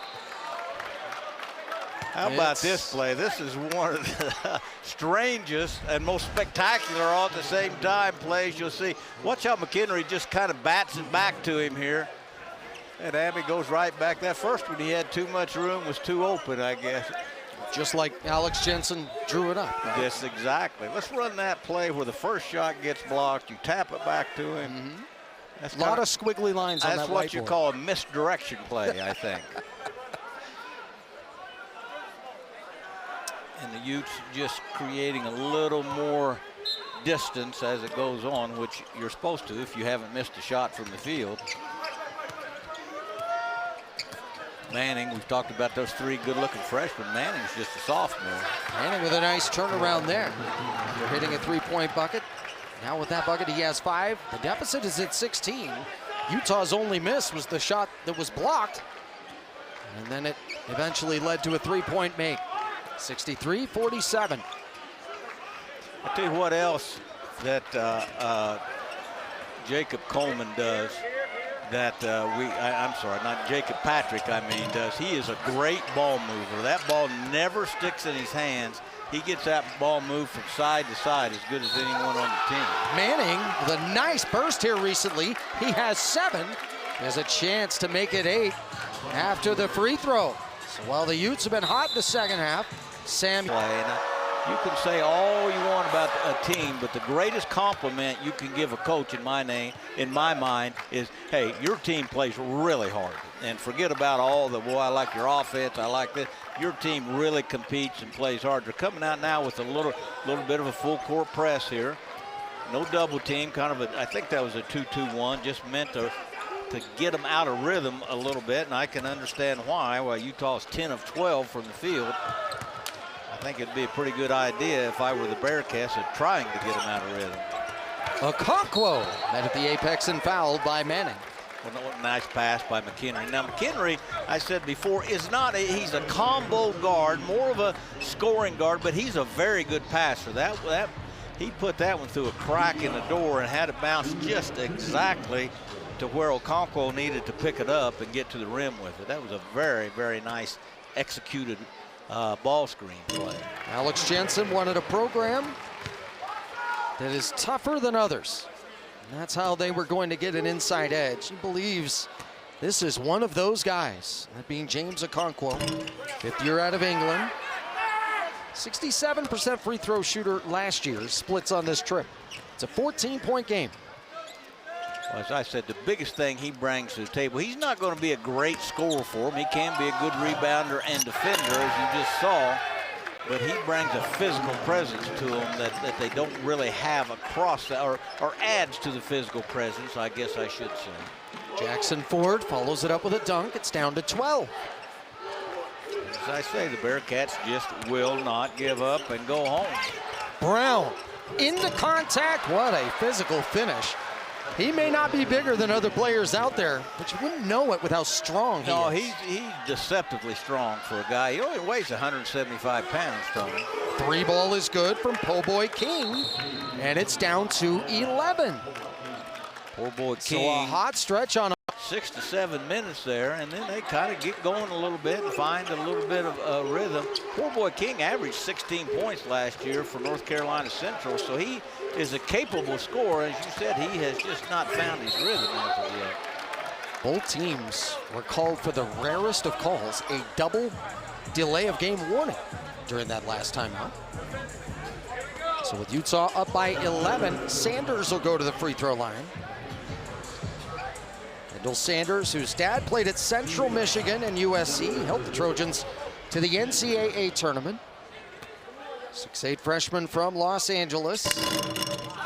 How about this play? This is one of the strangest and most spectacular all at the same time plays you'll see. Watch how McHenry just kind of bats it back to him here. And Abby goes right back. That first one, he had too much room, was too open, I guess. Just like Alex Jensen drew it up. Right? Yes, exactly. Let's run that play where the first shot gets blocked. You tap it back to him. That's a lot of squiggly lines on that That's what you call a misdirection play, I think. And the Utes just creating a little more distance as it goes on, which you're supposed to if you haven't missed a shot from the field. Manning, we've talked about those 3 good-looking freshmen. Manning's just a sophomore. Manning with a nice turnaround there. They're hitting a 3-point bucket. Now with that bucket, he has 5. The deficit is at 16. Utah's only miss was the shot that was blocked. And then it eventually led to a 3-point make. 63-47. I'll tell you what else that Jacob Coleman does. that I'm sorry, not Jacob Patrick, I mean, does. He is a great ball mover. That ball never sticks in his hands. He gets that ball moved from side to side as good as anyone on the team. Manning with a nice burst here recently. He has 7. He has a chance to make it 8 after the free throw. So while the Utes have been hot in the second half, Sam. You can say all you want about a team, but the greatest compliment you can give a coach in my mind, is, hey, your team plays really hard. And forget about all the, boy, I like your offense, I like this. Your team really competes and plays hard. They're coming out now with a little bit of a full court press here. No double team, kind of I think that was a 2-2-1, just meant to get them out of rhythm a little bit, and I can understand why. Well, Utah's 10 of 12 from the field. I think it'd be a pretty good idea if I were the Bearcats of trying to get them out of rhythm. Okonkwo met at the apex and fouled by Manning. Well, nice pass by McHenry. Now, McHenry, I said before, is not he's a combo guard, more of a scoring guard, but he's a very good passer. He put that one through a crack in the door and had it bounce just exactly to where Okonkwo needed to pick it up and get to the rim with it. That was a very, very nice executed ball screen play. Alex Jensen wanted a program that is tougher than others. And that's how they were going to get an inside edge. He believes this is one of those guys, that being James Okonkwo, 5th year out of England. 67% free throw shooter last year, splits on this trip. It's a 14-point game. Well, as I said, the biggest thing he brings to the table, he's not going to be a great scorer for him. He can be a good rebounder and defender, as you just saw. But he brings a physical presence to them that they don't really have across, or adds to the physical presence, I guess I should say. Jackson Ford follows it up with a dunk. It's down to 12. As I say, the Bearcats just will not give up and go home. Brown into contact. What a physical finish. He may not be bigger than other players out there, but you wouldn't know it with how strong he is. No, he's deceptively strong for a guy. He only weighs 175 pounds, Tony. 3 ball is good from Po Boy King, and it's down to 11. Po Boy King. So a hot stretch on 6 to 7 minutes there, and then they kind of get going a little bit and find a little bit of rhythm. Po Boy King averaged 16 points last year for North Carolina Central, so he is a capable scorer. As you said, he has just not found his rhythm as of yet. Both teams were called for the rarest of calls, a double delay of game warning during that last timeout. So with Utah up by 11, Sanders will go to the free throw line. Kendall Sanders, whose dad played at Central Michigan and USC, helped the Trojans to the NCAA tournament. 6'8" freshman from Los Angeles.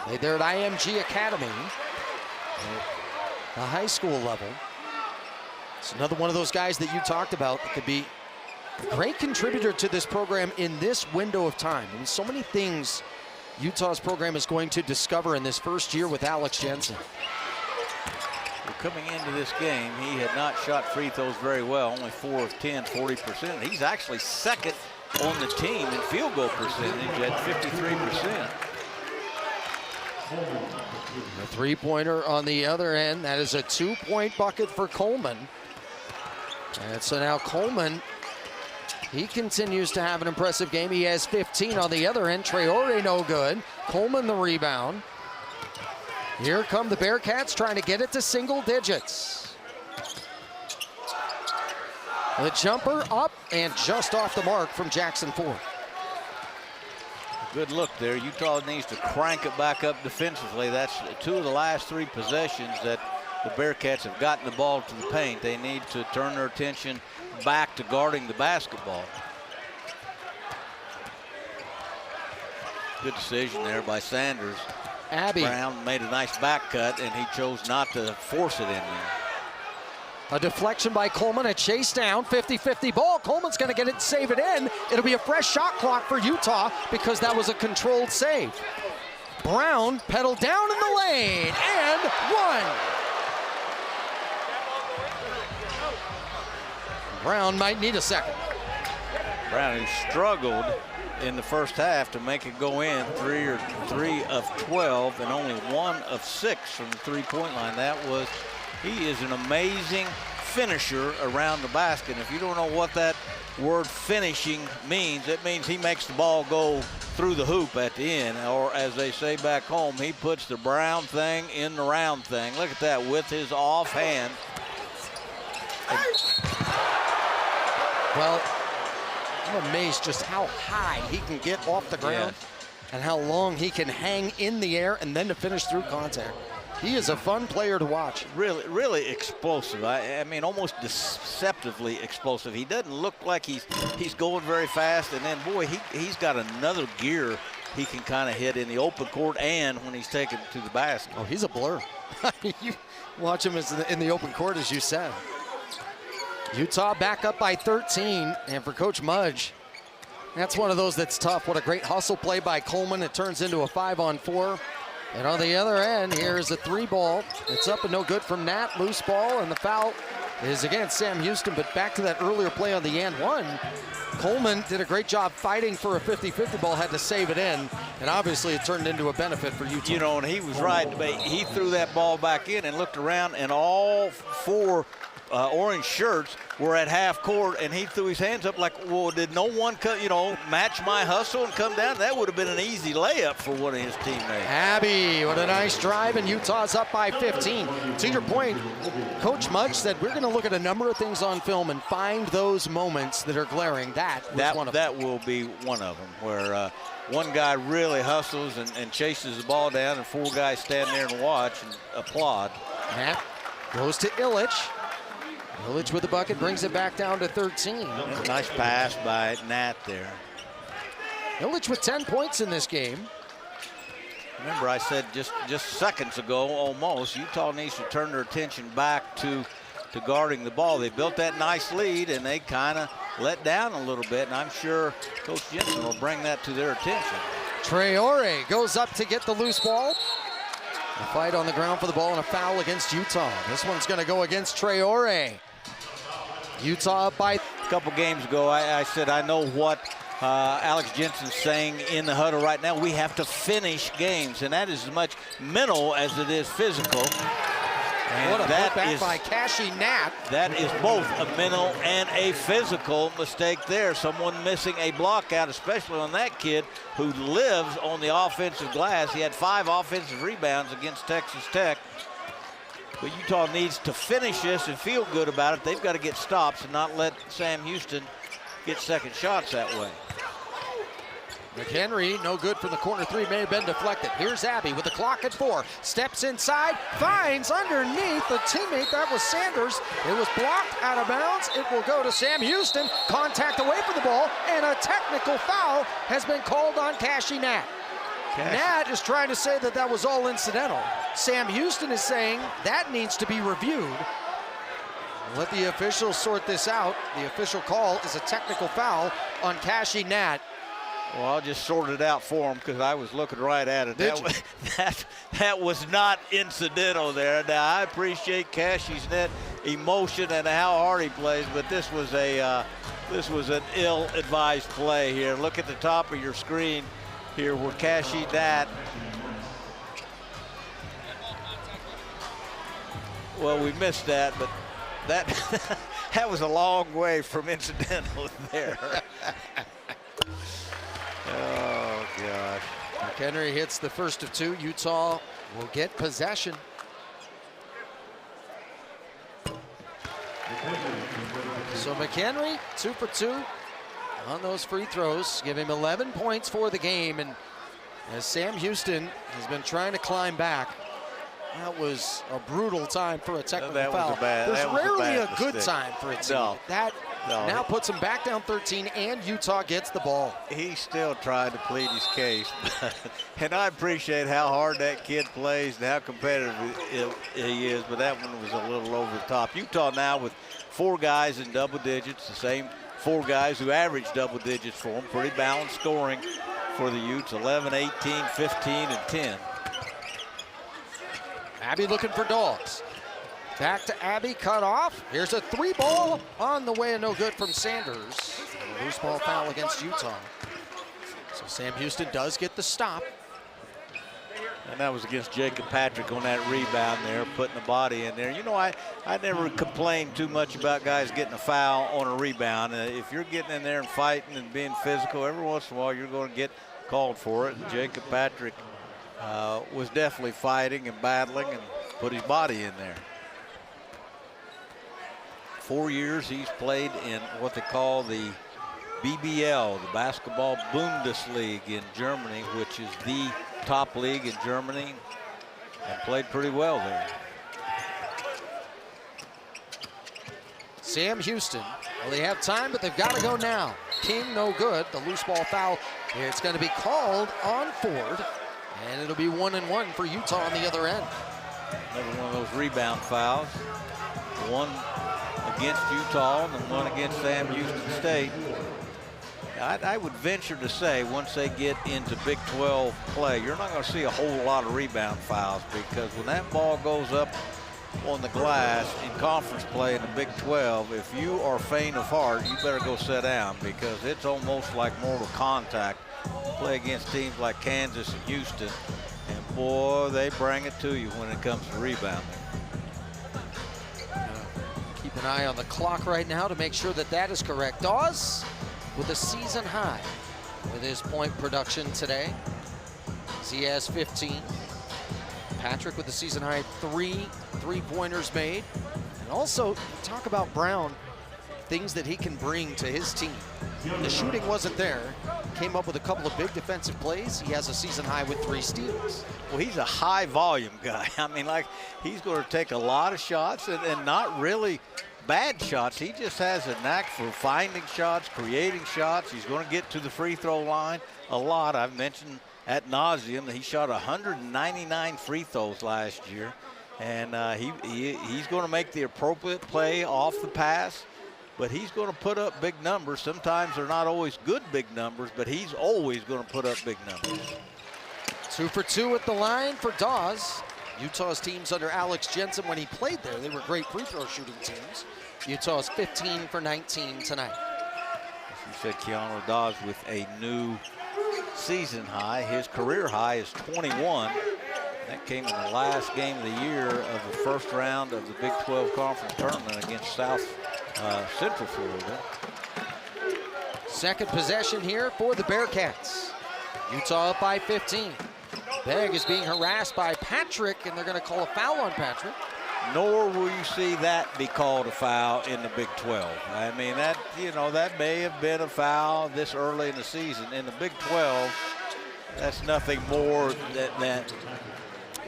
Played there at IMG Academy at the high school level. It's another one of those guys that you talked about that could be a great contributor to this program in this window of time. I mean, so many things Utah's program is going to discover in this first year with Alex Jensen. Well, coming into this game, he had not shot free throws very well, only 4 of 10, 40%. He's actually second on the team in field goal percentage at 53%. A three-pointer on the other end. That is a 2-point bucket for Coleman. And so now Coleman, he continues to have an impressive game. He has 15 on the other end. Traore no good. Coleman the rebound. Here come the Bearcats trying to get it to single digits. The jumper up and just off the mark from Jackson Ford. Good look there. Utah needs to crank it back up defensively. That's 2 of the last 3 possessions that the Bearcats have gotten the ball to the paint. They need to turn their attention back to guarding the basketball. Good decision there by Sanders. Abby. Brown made a nice back cut, and he chose not to force it in there. A deflection by Coleman, a chase down, 50-50 ball. Coleman's gonna get it and save it in. It'll be a fresh shot clock for Utah because that was a controlled save. Brown pedaled down in the lane and one. Brown might need a second. Brown, who struggled in the first half to make it go in, 3 of 12 and only 1 of 6 from the three-point line. That was He is an amazing finisher around the basket. If you don't know what that word finishing means, it means he makes the ball go through the hoop at the end, or as they say back home, he puts the brown thing in the round thing. Look at that with his offhand. Well, I'm amazed just how high he can get off the ground and how long he can hang in the air and then to finish through contact. He is a fun player to watch. Really, really explosive. I mean, almost deceptively explosive. He doesn't look like he's going very fast, and then, boy, he's got another gear he can kind of hit in the open court and when he's taken to the basket. Oh, he's a blur. You watch him in the open court, as you said. Utah back up by 13, and for Coach Mudge, that's one of those that's tough. What a great hustle play by Coleman. It turns into a 5-on-4. And on the other end, here is a 3-ball. It's up and no good from Nat. Loose ball, and the foul is against Sam Houston. But back to that earlier play on the and one. Coleman did a great job fighting for a 50-50 ball, had to save it in. And obviously it turned into a benefit for Utah. You know, and he was right. He threw that ball back in and looked around, and all four orange shirts were at half court, and he threw his hands up like, well, did no one match my hustle and come down? That would have been an easy layup for one of his teammates. Abbey, what a nice drive, and Utah's up by 15. To your point, Coach Mudge said we're going to look at a number of things on film and find those moments that are glaring. That was one of them. That will be one of them, where one guy really hustles and chases the ball down, and four guys stand there and watch and applaud. Matt goes to Illich. Illich with the bucket, brings it back down to 13. Nice pass by Nat there. Illich with 10 points in this game. Remember, I said just seconds ago, almost, Utah needs to turn their attention back to guarding the ball. They built that nice lead, and they kind of let down a little bit, and I'm sure Coach Jensen will bring that to their attention. Traore goes up to get the loose ball. A fight on the ground for the ball and a foul against Utah. This one's going to go against Traore. Utah up by... A couple games ago, I said, I know what Alex Jensen's saying in the huddle right now. We have to finish games, and that is as much mental as it is physical. And what a putback by Cashy Nat. That is both a mental and a physical mistake there. Someone missing a block out, especially on that kid who lives on the offensive glass. He had 5 offensive rebounds against Texas Tech. But Utah needs to finish this and feel good about it. They've got to get stops and not let Sam Houston get second shots that way. McHenry, no good from the corner 3, may have been deflected. Here's Abbey with the clock at 4. Steps inside, finds underneath the teammate. That was Sanders. It was blocked out of bounds. It will go to Sam Houston. Contact away from the ball, and a technical foul has been called on Cashy Nat. Nat is trying to say that was all incidental. Sam Houston is saying that needs to be reviewed. Let the officials sort this out. The official call is a technical foul on Cashy Nat. Well, I'll just sort it out for him because I was looking right at it. That was not incidental there. Now, I appreciate Cashy's net emotion and how hard he plays, but this was an ill-advised play here. Look at the top of your screen here where Cashy Nat. Well, we missed that, but that was a long way from incidental there. Oh, gosh. McHenry hits the first of 2. Utah will get possession. So McHenry, 2 for 2 on those free throws. Give him 11 points for the game. And as Sam Houston has been trying to climb back, that was a brutal time for a technical foul. There's rarely a good time for a team. Now puts him back down 13, and Utah gets the ball. He's still trying to plead his case. And I appreciate how hard that kid plays and how competitive he is, but that one was a little over the top. Utah now with 4 guys in double digits, the same 4 guys who averaged double digits for them. Pretty balanced scoring for the Utes, 11, 18, 15, and 10. Abbey looking for dogs. Back to Abbey, cut off. Here's a 3-ball on the way and no good from Sanders. A loose ball foul against Utah. So Sam Houston does get the stop. And that was against Jacob Patrick on that rebound there, putting the body in there. You know, I never complained too much about guys getting a foul on a rebound. If you're getting in there and fighting and being physical, every once in a while you're going to get called for it. And Jacob Patrick was definitely fighting and battling and put his body in there. 4 years he's played in what they call the BBL, the Basketball Bundesliga in Germany, which is the top league in Germany, and played pretty well there. Sam Houston, well, they have time, but they've got to go now. King, no good. The loose ball foul, it's going to be called on Ford, and it'll be 1-1 for Utah on the other end. Another one of those rebound fouls. One against Utah and one against Sam Houston State. I would venture to say once they get into Big 12 play, you're not going to see a whole lot of rebound fouls, because when that ball goes up on the glass in conference play in the Big 12, if you are faint of heart, you better go sit down, because it's almost like mortal contact. Play against teams like Kansas and Houston, and boy, they bring it to you when it comes to rebounding. Keep an eye on the clock right now to make sure that that is correct. Dawes with a season high with his point production today. He has 15. Patrick with the season high 3 3-pointers made. And also talk about Brown, things that he can bring to his team. The shooting wasn't there. Came up with a couple of big defensive plays. He has a season high with 3 steals. Well, he's a high volume guy. I mean, like, he's going to take a lot of shots and not really bad shots. He just has a knack for finding shots, creating shots. He's going to get to the free throw line a lot. I've mentioned ad nauseum that he shot 199 free throws last year, and he's going to make the appropriate play off the pass, but he's going to put up big numbers. Sometimes they're not always good big numbers, but he's always going to put up big numbers. 2 for 2 at the line for Dawes. Utah's teams under Alex Jensen, when he played there, they were great free throw shooting teams. Utah's 15 for 19 tonight. As you said, Keanu Dawes with a new season high. His career high is 21. That came in the last game of the year of the first round of the Big 12 Conference Tournament against Central Florida. Second possession here for the Bearcats. Utah up by 15. Begg is being harassed by Patrick, and they're going to call a foul on Patrick. Nor will you see that be called a foul in the Big 12. I mean, that, you know, that may have been a foul this early in the season. In the Big 12, that's nothing more than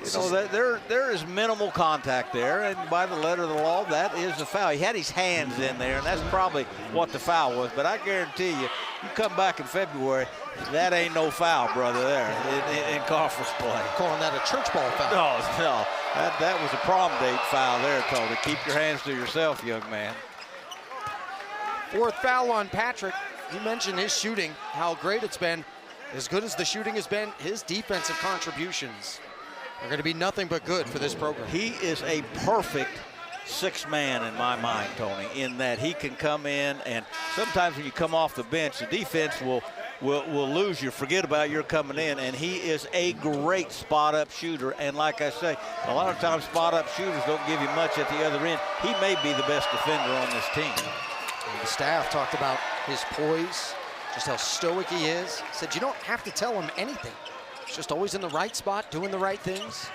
you know, that there is minimal contact there, and by the letter of the law, that is a foul. He had his hands in there, and that's probably what the foul was. But I guarantee you, you come back in February, that ain't no foul, brother, there in conference play. Calling that a church ball foul. No. That was a prom date foul there, Tony. Keep your hands to yourself, young man. 4th foul on Patrick. You mentioned his shooting, how great it's been. As good as the shooting has been, his defensive contributions are going to be nothing but good for this program. He is a perfect 6th man in my mind, Tony, in that he can come in, and sometimes when you come off the bench, the defense will lose you, forget about your coming in, and he is a great spot-up shooter. And like I say, a lot of times spot-up shooters don't give you much at the other end. He may be the best defender on this team. And the staff talked about his poise, just how stoic he is. Said you don't have to tell him anything. He's just always in the right spot, doing the right things.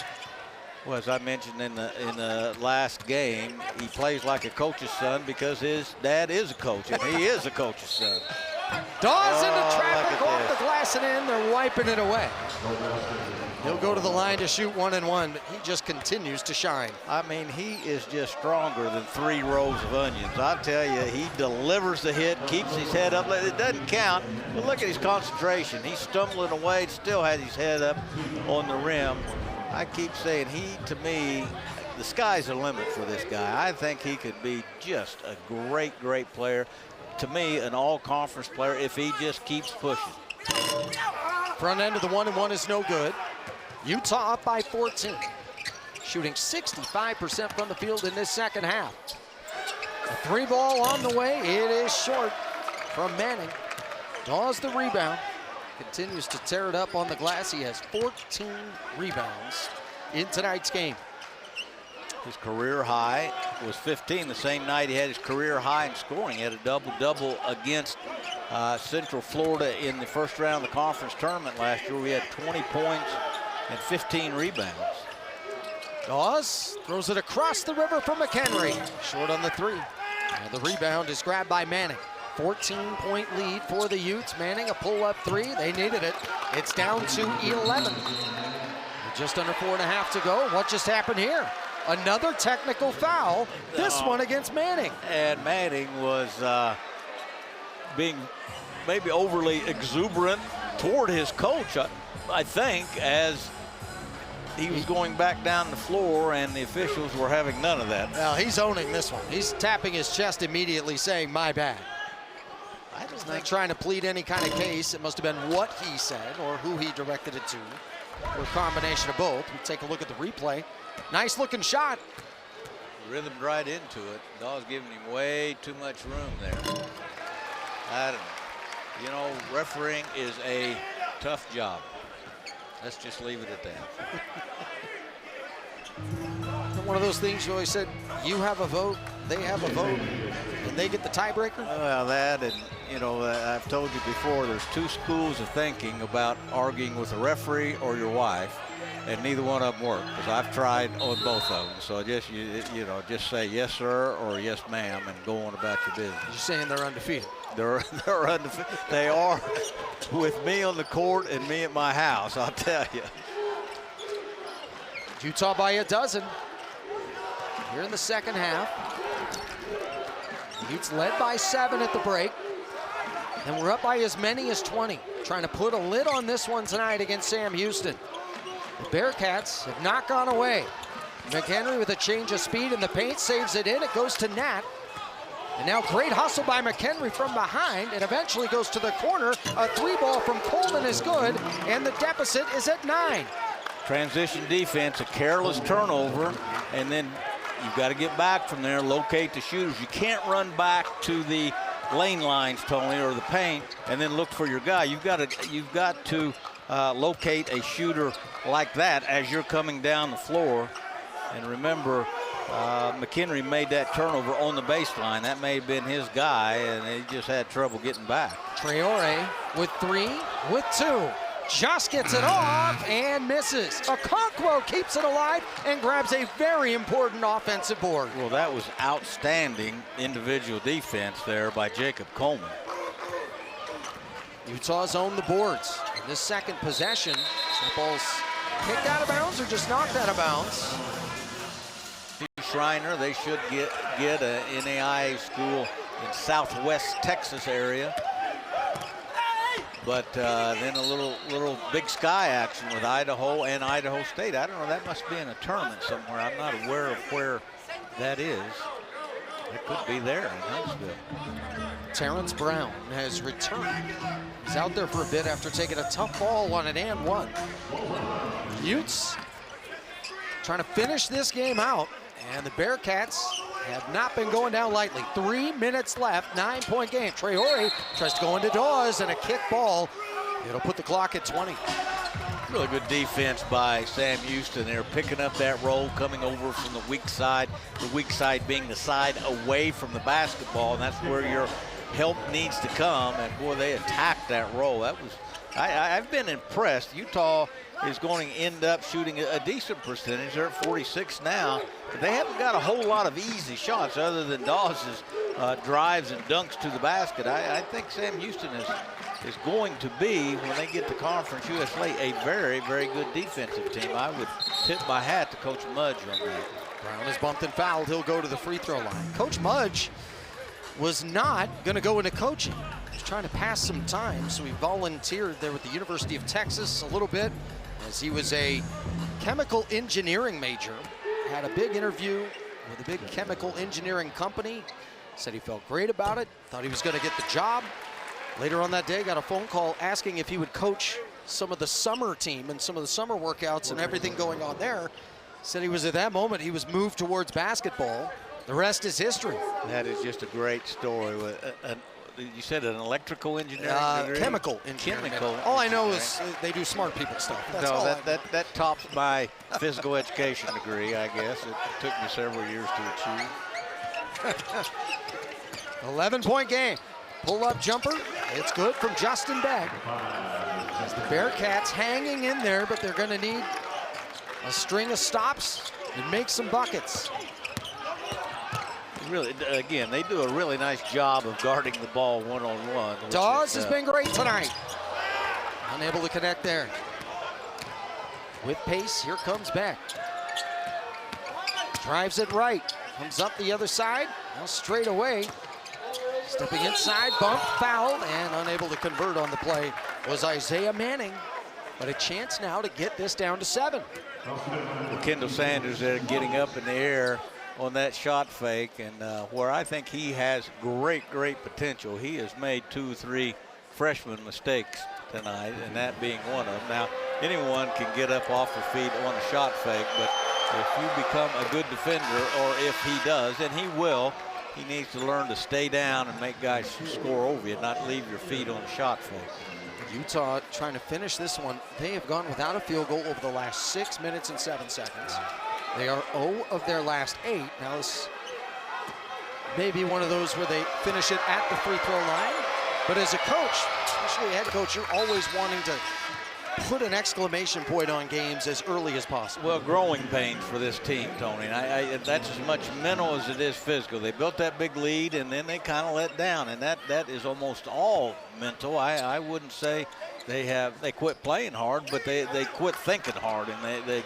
Well, as I mentioned in the last game, he plays like a coach's son because his dad is a coach, and he is a coach's son. Dawes into traffic, off the glass and in. They're wiping it away. He'll go to the line to shoot 1-1, but he just continues to shine. I mean, he is just stronger than 3 rows of onions. I tell you, he delivers the hit, keeps his head up. It doesn't count, but look at his concentration. He's stumbling away, still has his head up on the rim. I keep saying to me, the sky's the limit for this guy. I think he could be just a great, great player. To me, an all-conference player if he just keeps pushing. Front end of the 1-1 is no good. Utah up by 14. Shooting 65% from the field in this second half. A 3-ball on the way. It is short from Manning. Dawes the rebound. continues to tear it up on the glass. He has 14 rebounds in tonight's game. His career high was 15 the same night he had his career high in scoring. He had a double-double against Central Florida in the first round of the conference tournament last year. We had 20 points and 15 rebounds. Dawes throws it across the river from McHenry. Short on the three. And the rebound is grabbed by Manning. 14-point lead for the Utes. Manning, a pull-up three. They needed it. It's down to 11. With just under 4.5 to go. What just happened here? Another technical foul. This one against Manning. And Manning was being maybe overly exuberant toward his coach, I think, as he was going back down the floor, and the officials were having none of that. Well, he's owning this one. He's tapping his chest immediately, saying, "My bad." He's not trying to plead any kind of case. It must have been what he said or who he directed it to, or a combination of both. We take a look at the replay. Nice looking shot. Rhythmed right into it. Dawes giving him way too much room there. I don't know. You know, refereeing is a tough job. Let's just leave it at that. One of those things you always said, you have a vote, they have a vote, and they get the tiebreaker? Well, that, and you know, I've told you before, there's two schools of thinking about arguing with a referee or your wife, and neither one of them work, because I've tried on both of them. So just, you know, just say yes, sir, or yes, ma'am, and go on about your business. You're saying they're undefeated? They're undefeated. They are with me on the court and me at my house, I'll tell you. Utah by a dozen. Here in the second half. Utes led by 7 at the break. And we're up by as many as 20. Trying to put a lid on this one tonight against Sam Houston. The Bearcats have not gone away. McHenry with a change of speed in the paint, saves it in. It goes to Nat. And now great hustle by McHenry from behind. It eventually goes to the corner. A 3-ball from Coleman is good. And the deficit is at 9. Transition defense, a careless turnover, and then you've got to get back from there, locate the shooters. You can't run back to the lane lines, Tony, or the paint, and then look for your guy. You've got to locate a shooter like that as you're coming down the floor. And remember, McHenry made that turnover on the baseline. That may have been his guy, and he just had trouble getting back. Traore with 3, with 2. Just gets it off and misses. Okonkwo keeps it alive and grabs a very important offensive board. Well, that was outstanding individual defense there by Jacob Coleman. Utah's owned the boards. In this second possession, that ball's kicked out of bounds or just knocked out of bounds. Schreiner, they should get an NAIA school in Southwest Texas area. But then a little Big Sky action with Idaho and Idaho State. I don't know, that must be in a tournament somewhere. I'm not aware of where that is. It could be there in Huntsville. Terrence Brown has returned. He's out there for a bit after taking a tough ball on an and one. Utes trying to finish this game out, and the Bearcats have not been going down lightly. 3 minutes left, 9-point game. Traore tries to go into Dawes and a kick ball. It'll put the clock at 20. Really good defense by Sam Houston. They're picking up that roll, coming over from the weak side being the side away from the basketball, and that's where your help needs to come. And boy, they attacked that roll. That was, I've been impressed. Utah is going to end up shooting a decent percentage. They're at 46 now, but they haven't got a whole lot of easy shots other than Dawes' drives and dunks to the basket. I think Sam Houston is going to be, when they get to Conference USA, a very, very good defensive team. I would tip my hat to Coach Mudge on that. Brown is bumped and fouled. He'll go to the free throw line. Coach Mudge was not going to go into coaching. He was trying to pass some time, so he volunteered there with the University of Texas a little bit, as he was a chemical engineering major. Had a big interview with a big chemical engineering company. Said he felt great about it, thought he was going to get the job. Later on that day, got a phone call asking if he would coach some of the summer team and some of the summer workouts and everything going on there. Said he was, at that moment, he was moved towards basketball. The rest is history. That is just a great story. you said an electrical engineering degree? Chemical engineering. Chemical All I know is they do smart people stuff. That's no, all that tops my physical education degree, I guess. It took me several years to achieve. 11-point game. Pull-up jumper. It's good from Justin Begg. As the Bearcats hanging in there, but they're going to need a string of stops and make some buckets. Really, again, they do a really nice job of guarding the ball one-on-one. Dawes has been great tonight. Unable to connect there. With pace, here comes Beck. Drives it right. Comes up the other side. Now straight away. Stepping inside, bump, fouled, and unable to convert on the play was Isaiah Manning. But a chance now to get this down to 7. Well, Kendall Sanders there getting up in the air on that shot fake, and where I think he has great potential. He has made 2 or 3 freshman mistakes tonight, and that being one of them. Now, anyone can get up off their feet on a shot fake, but if you become a good defender, or if he does, and he will, he needs to learn to stay down and make guys score over you, not leave your feet on a shot fake. Utah trying to finish this one. They have gone without a field goal over the last 6 minutes and 7 seconds. They are 0 of their last 8. Now this may be one of those where they finish it at the free throw line. But as a coach, especially a head coach, you're always wanting to put an exclamation point on games as early as possible. Well, growing pains for this team, Tony. That's as much mental as it is physical. They built that big lead, and then they kind of let down, and that is almost all mental. I wouldn't say they quit playing hard, but they quit thinking hard, and they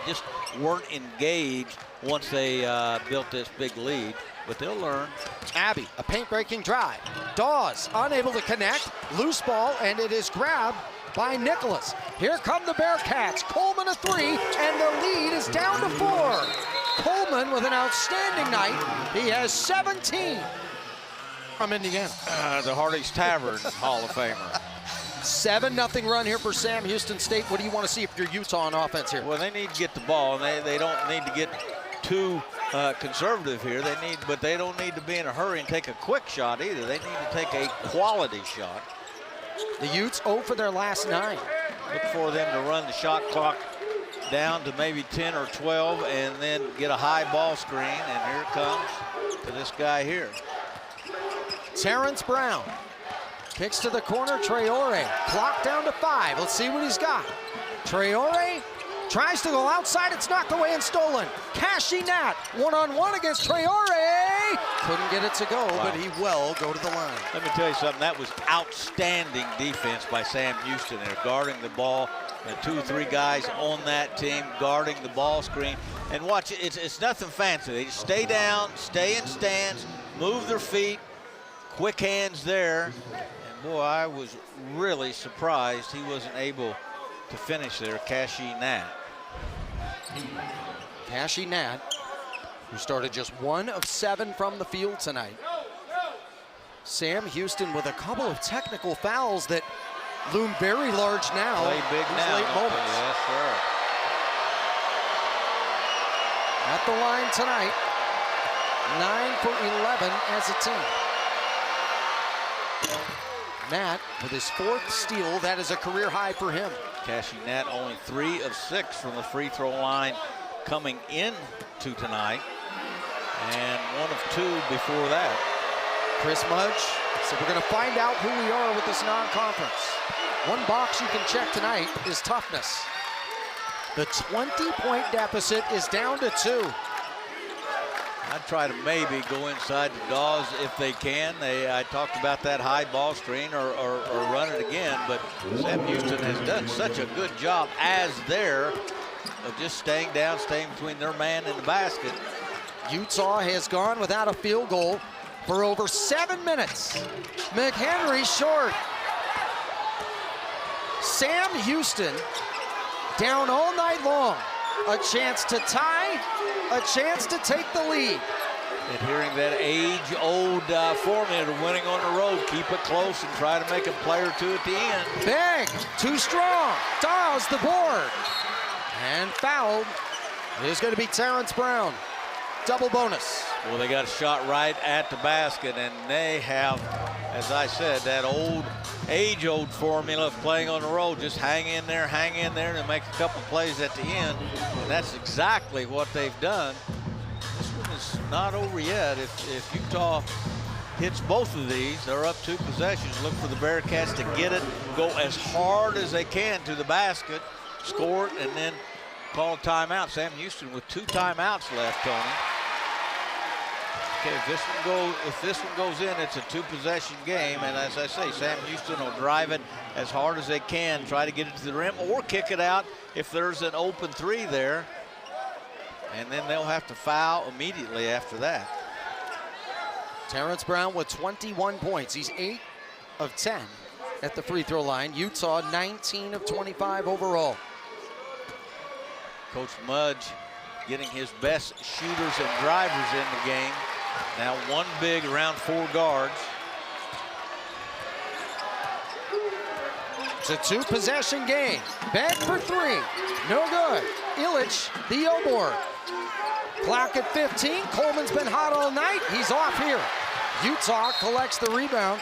just weren't engaged once they built this big lead. But they'll learn. Abbey, a paint-breaking drive. Dawes unable to connect. Loose ball, and it is grabbed by Nicholas. Here come the Bearcats. Coleman a 3, and the lead is down to 4. Coleman with an outstanding night. He has 17 from Indiana. The Hardee's Tavern Hall of Famer. 7-0 run here for Sam Houston State. What do you want to see if you're Utah on offense here? Well, they need to get the ball, and they don't need to get too conservative here. But they don't need to be in a hurry and take a quick shot either. They need to take a quality shot. The Utes 0 for their last 9. Look for them to run the shot clock down to maybe 10 or 12 and then get a high ball screen. And here it comes to this guy here. Terrence Brown kicks to the corner. Traore, clock down to 5. Let's see what he's got. Traore tries to go outside. It's knocked away and stolen. Cashy Nat, one-on-one against Traore. Couldn't get it to go, but he will go to the line. Let me tell you something. That was outstanding defense by Sam Houston there, guarding the ball. The 2 or 3 guys on that team guarding the ball screen. And watch, it's nothing fancy. They just stay down, stay in stance, move their feet, quick hands there. And boy, I was really surprised he wasn't able to finish there, Cashy Nat. Cashy Nat, who started just 1 of 7 from the field tonight. Sam Houston with a couple of technical fouls that loom very large now. Play big now. Late moments. Yes, sir. At the line tonight, 9 for 11 as a team. Nat with his 4th steal. That is a career high for him. Cashy Nat only 3 of 6 from the free throw line coming into tonight, and 1 of 2 before that. Chris Mudge, so we're going to find out who we are with this non-conference. One box you can check tonight is toughness. The 20-point deficit is down to 2. I'd try to maybe go inside the Dawes if they can. I talked about that high ball screen or run it again, but Sam Houston has done such a good job as there of just staying down, staying between their man and the basket. Utah has gone without a field goal for over 7 minutes. McHenry short. Sam Houston down all night long. A chance to tie, a chance to take the lead. Adhering that age-old formula to winning on the road. Keep it close and try to make a play or 2 at the end. Bang, too strong. Dawes the board. And fouled is going to be Terrence Brown. Double bonus. Well, they got a shot right at the basket, and they have as I said, that age-old formula of playing on the road, just hang in there, and make a couple plays at the end. And that's exactly what they've done. This one is not over yet. If Utah hits both of these, they're up 2 possessions. Look for the Bearcats to get it, go as hard as they can to the basket, score it, and then call a timeout. Sam Houston with 2 timeouts left, Tony. Okay, if this one goes in, it's a 2-possession game, and as I say, Sam Houston will drive it as hard as they can, try to get it to the rim, or kick it out if there's an open 3 there, and then they'll have to foul immediately after that. Terrence Brown with 21 points. He's 8 of 10 at the free throw line. Utah 19 of 25 overall. Coach Mudge getting his best shooters and drivers in the game. Now 1 big around 4 guards. It's a 2-possession game. Back for 3. No good. Illich, the elbow. Clock at 15. Coleman's been hot all night. He's off here. Utah collects the rebound.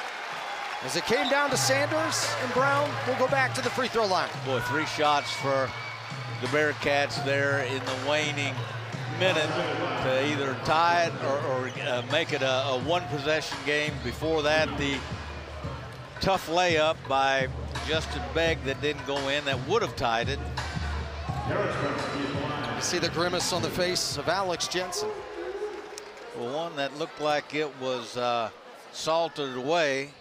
As it came down to Sanders and Brown, we'll go back to the free throw line. Boy, 3 shots for the Bearcats there in the waning minute to either tie it or make it a 1-possession game. Before that, the tough layup by Justin Begg that didn't go in that would have tied it. You see the grimace on the face of Alex Jensen. Well, one that looked like it was salted away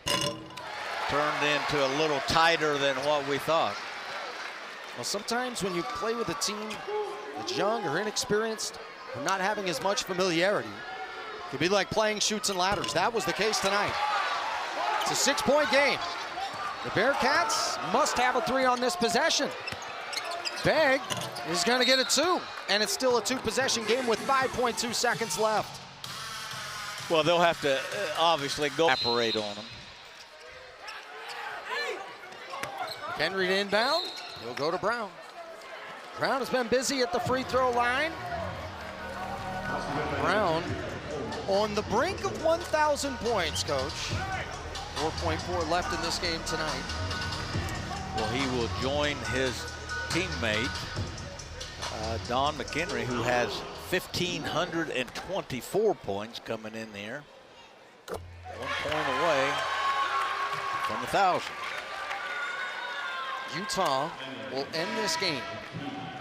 turned into a little tighter than what we thought. Well, sometimes when you play with a team that's young or inexperienced or not having as much familiarity, it could be like playing chutes and ladders. That was the case tonight. It's a 6-point game. The Bearcats must have a 3 on this possession. Begg is going to get a 2, and it's still a 2-possession game with 5.2 seconds left. Well, they'll have to obviously go operate on them. Henry to inbound. He'll go to Brown. Brown has been busy at the free throw line. Brown on the brink of 1,000 points, Coach. 4.4 left in this game tonight. Well, he will join his teammate, Don McHenry, who has 1,524 points coming in there. 1 point away from 1,000. Utah will end this game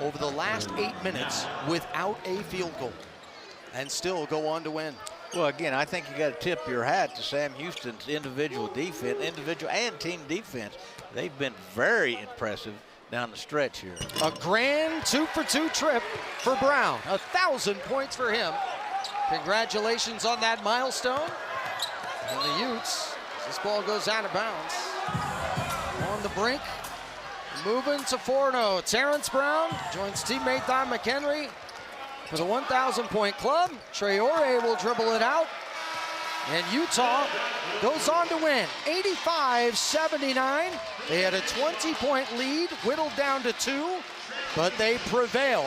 over the last 8 minutes without a field goal and still go on to win. Well, again, I think you got to tip your hat to Sam Houston's individual defense, individual and team defense. They've been very impressive down the stretch here. A grand 2-for-2 trip for Brown. 1,000 points for him. Congratulations on that milestone. And the Utes, this ball goes out of bounds. On the brink, moving to 4-0. Terrence Brown joins teammate Don McHenry for the 1,000-point club. Traore will dribble it out. And Utah goes on to win 85-79. They had a 20-point lead, whittled down to 2, but they prevail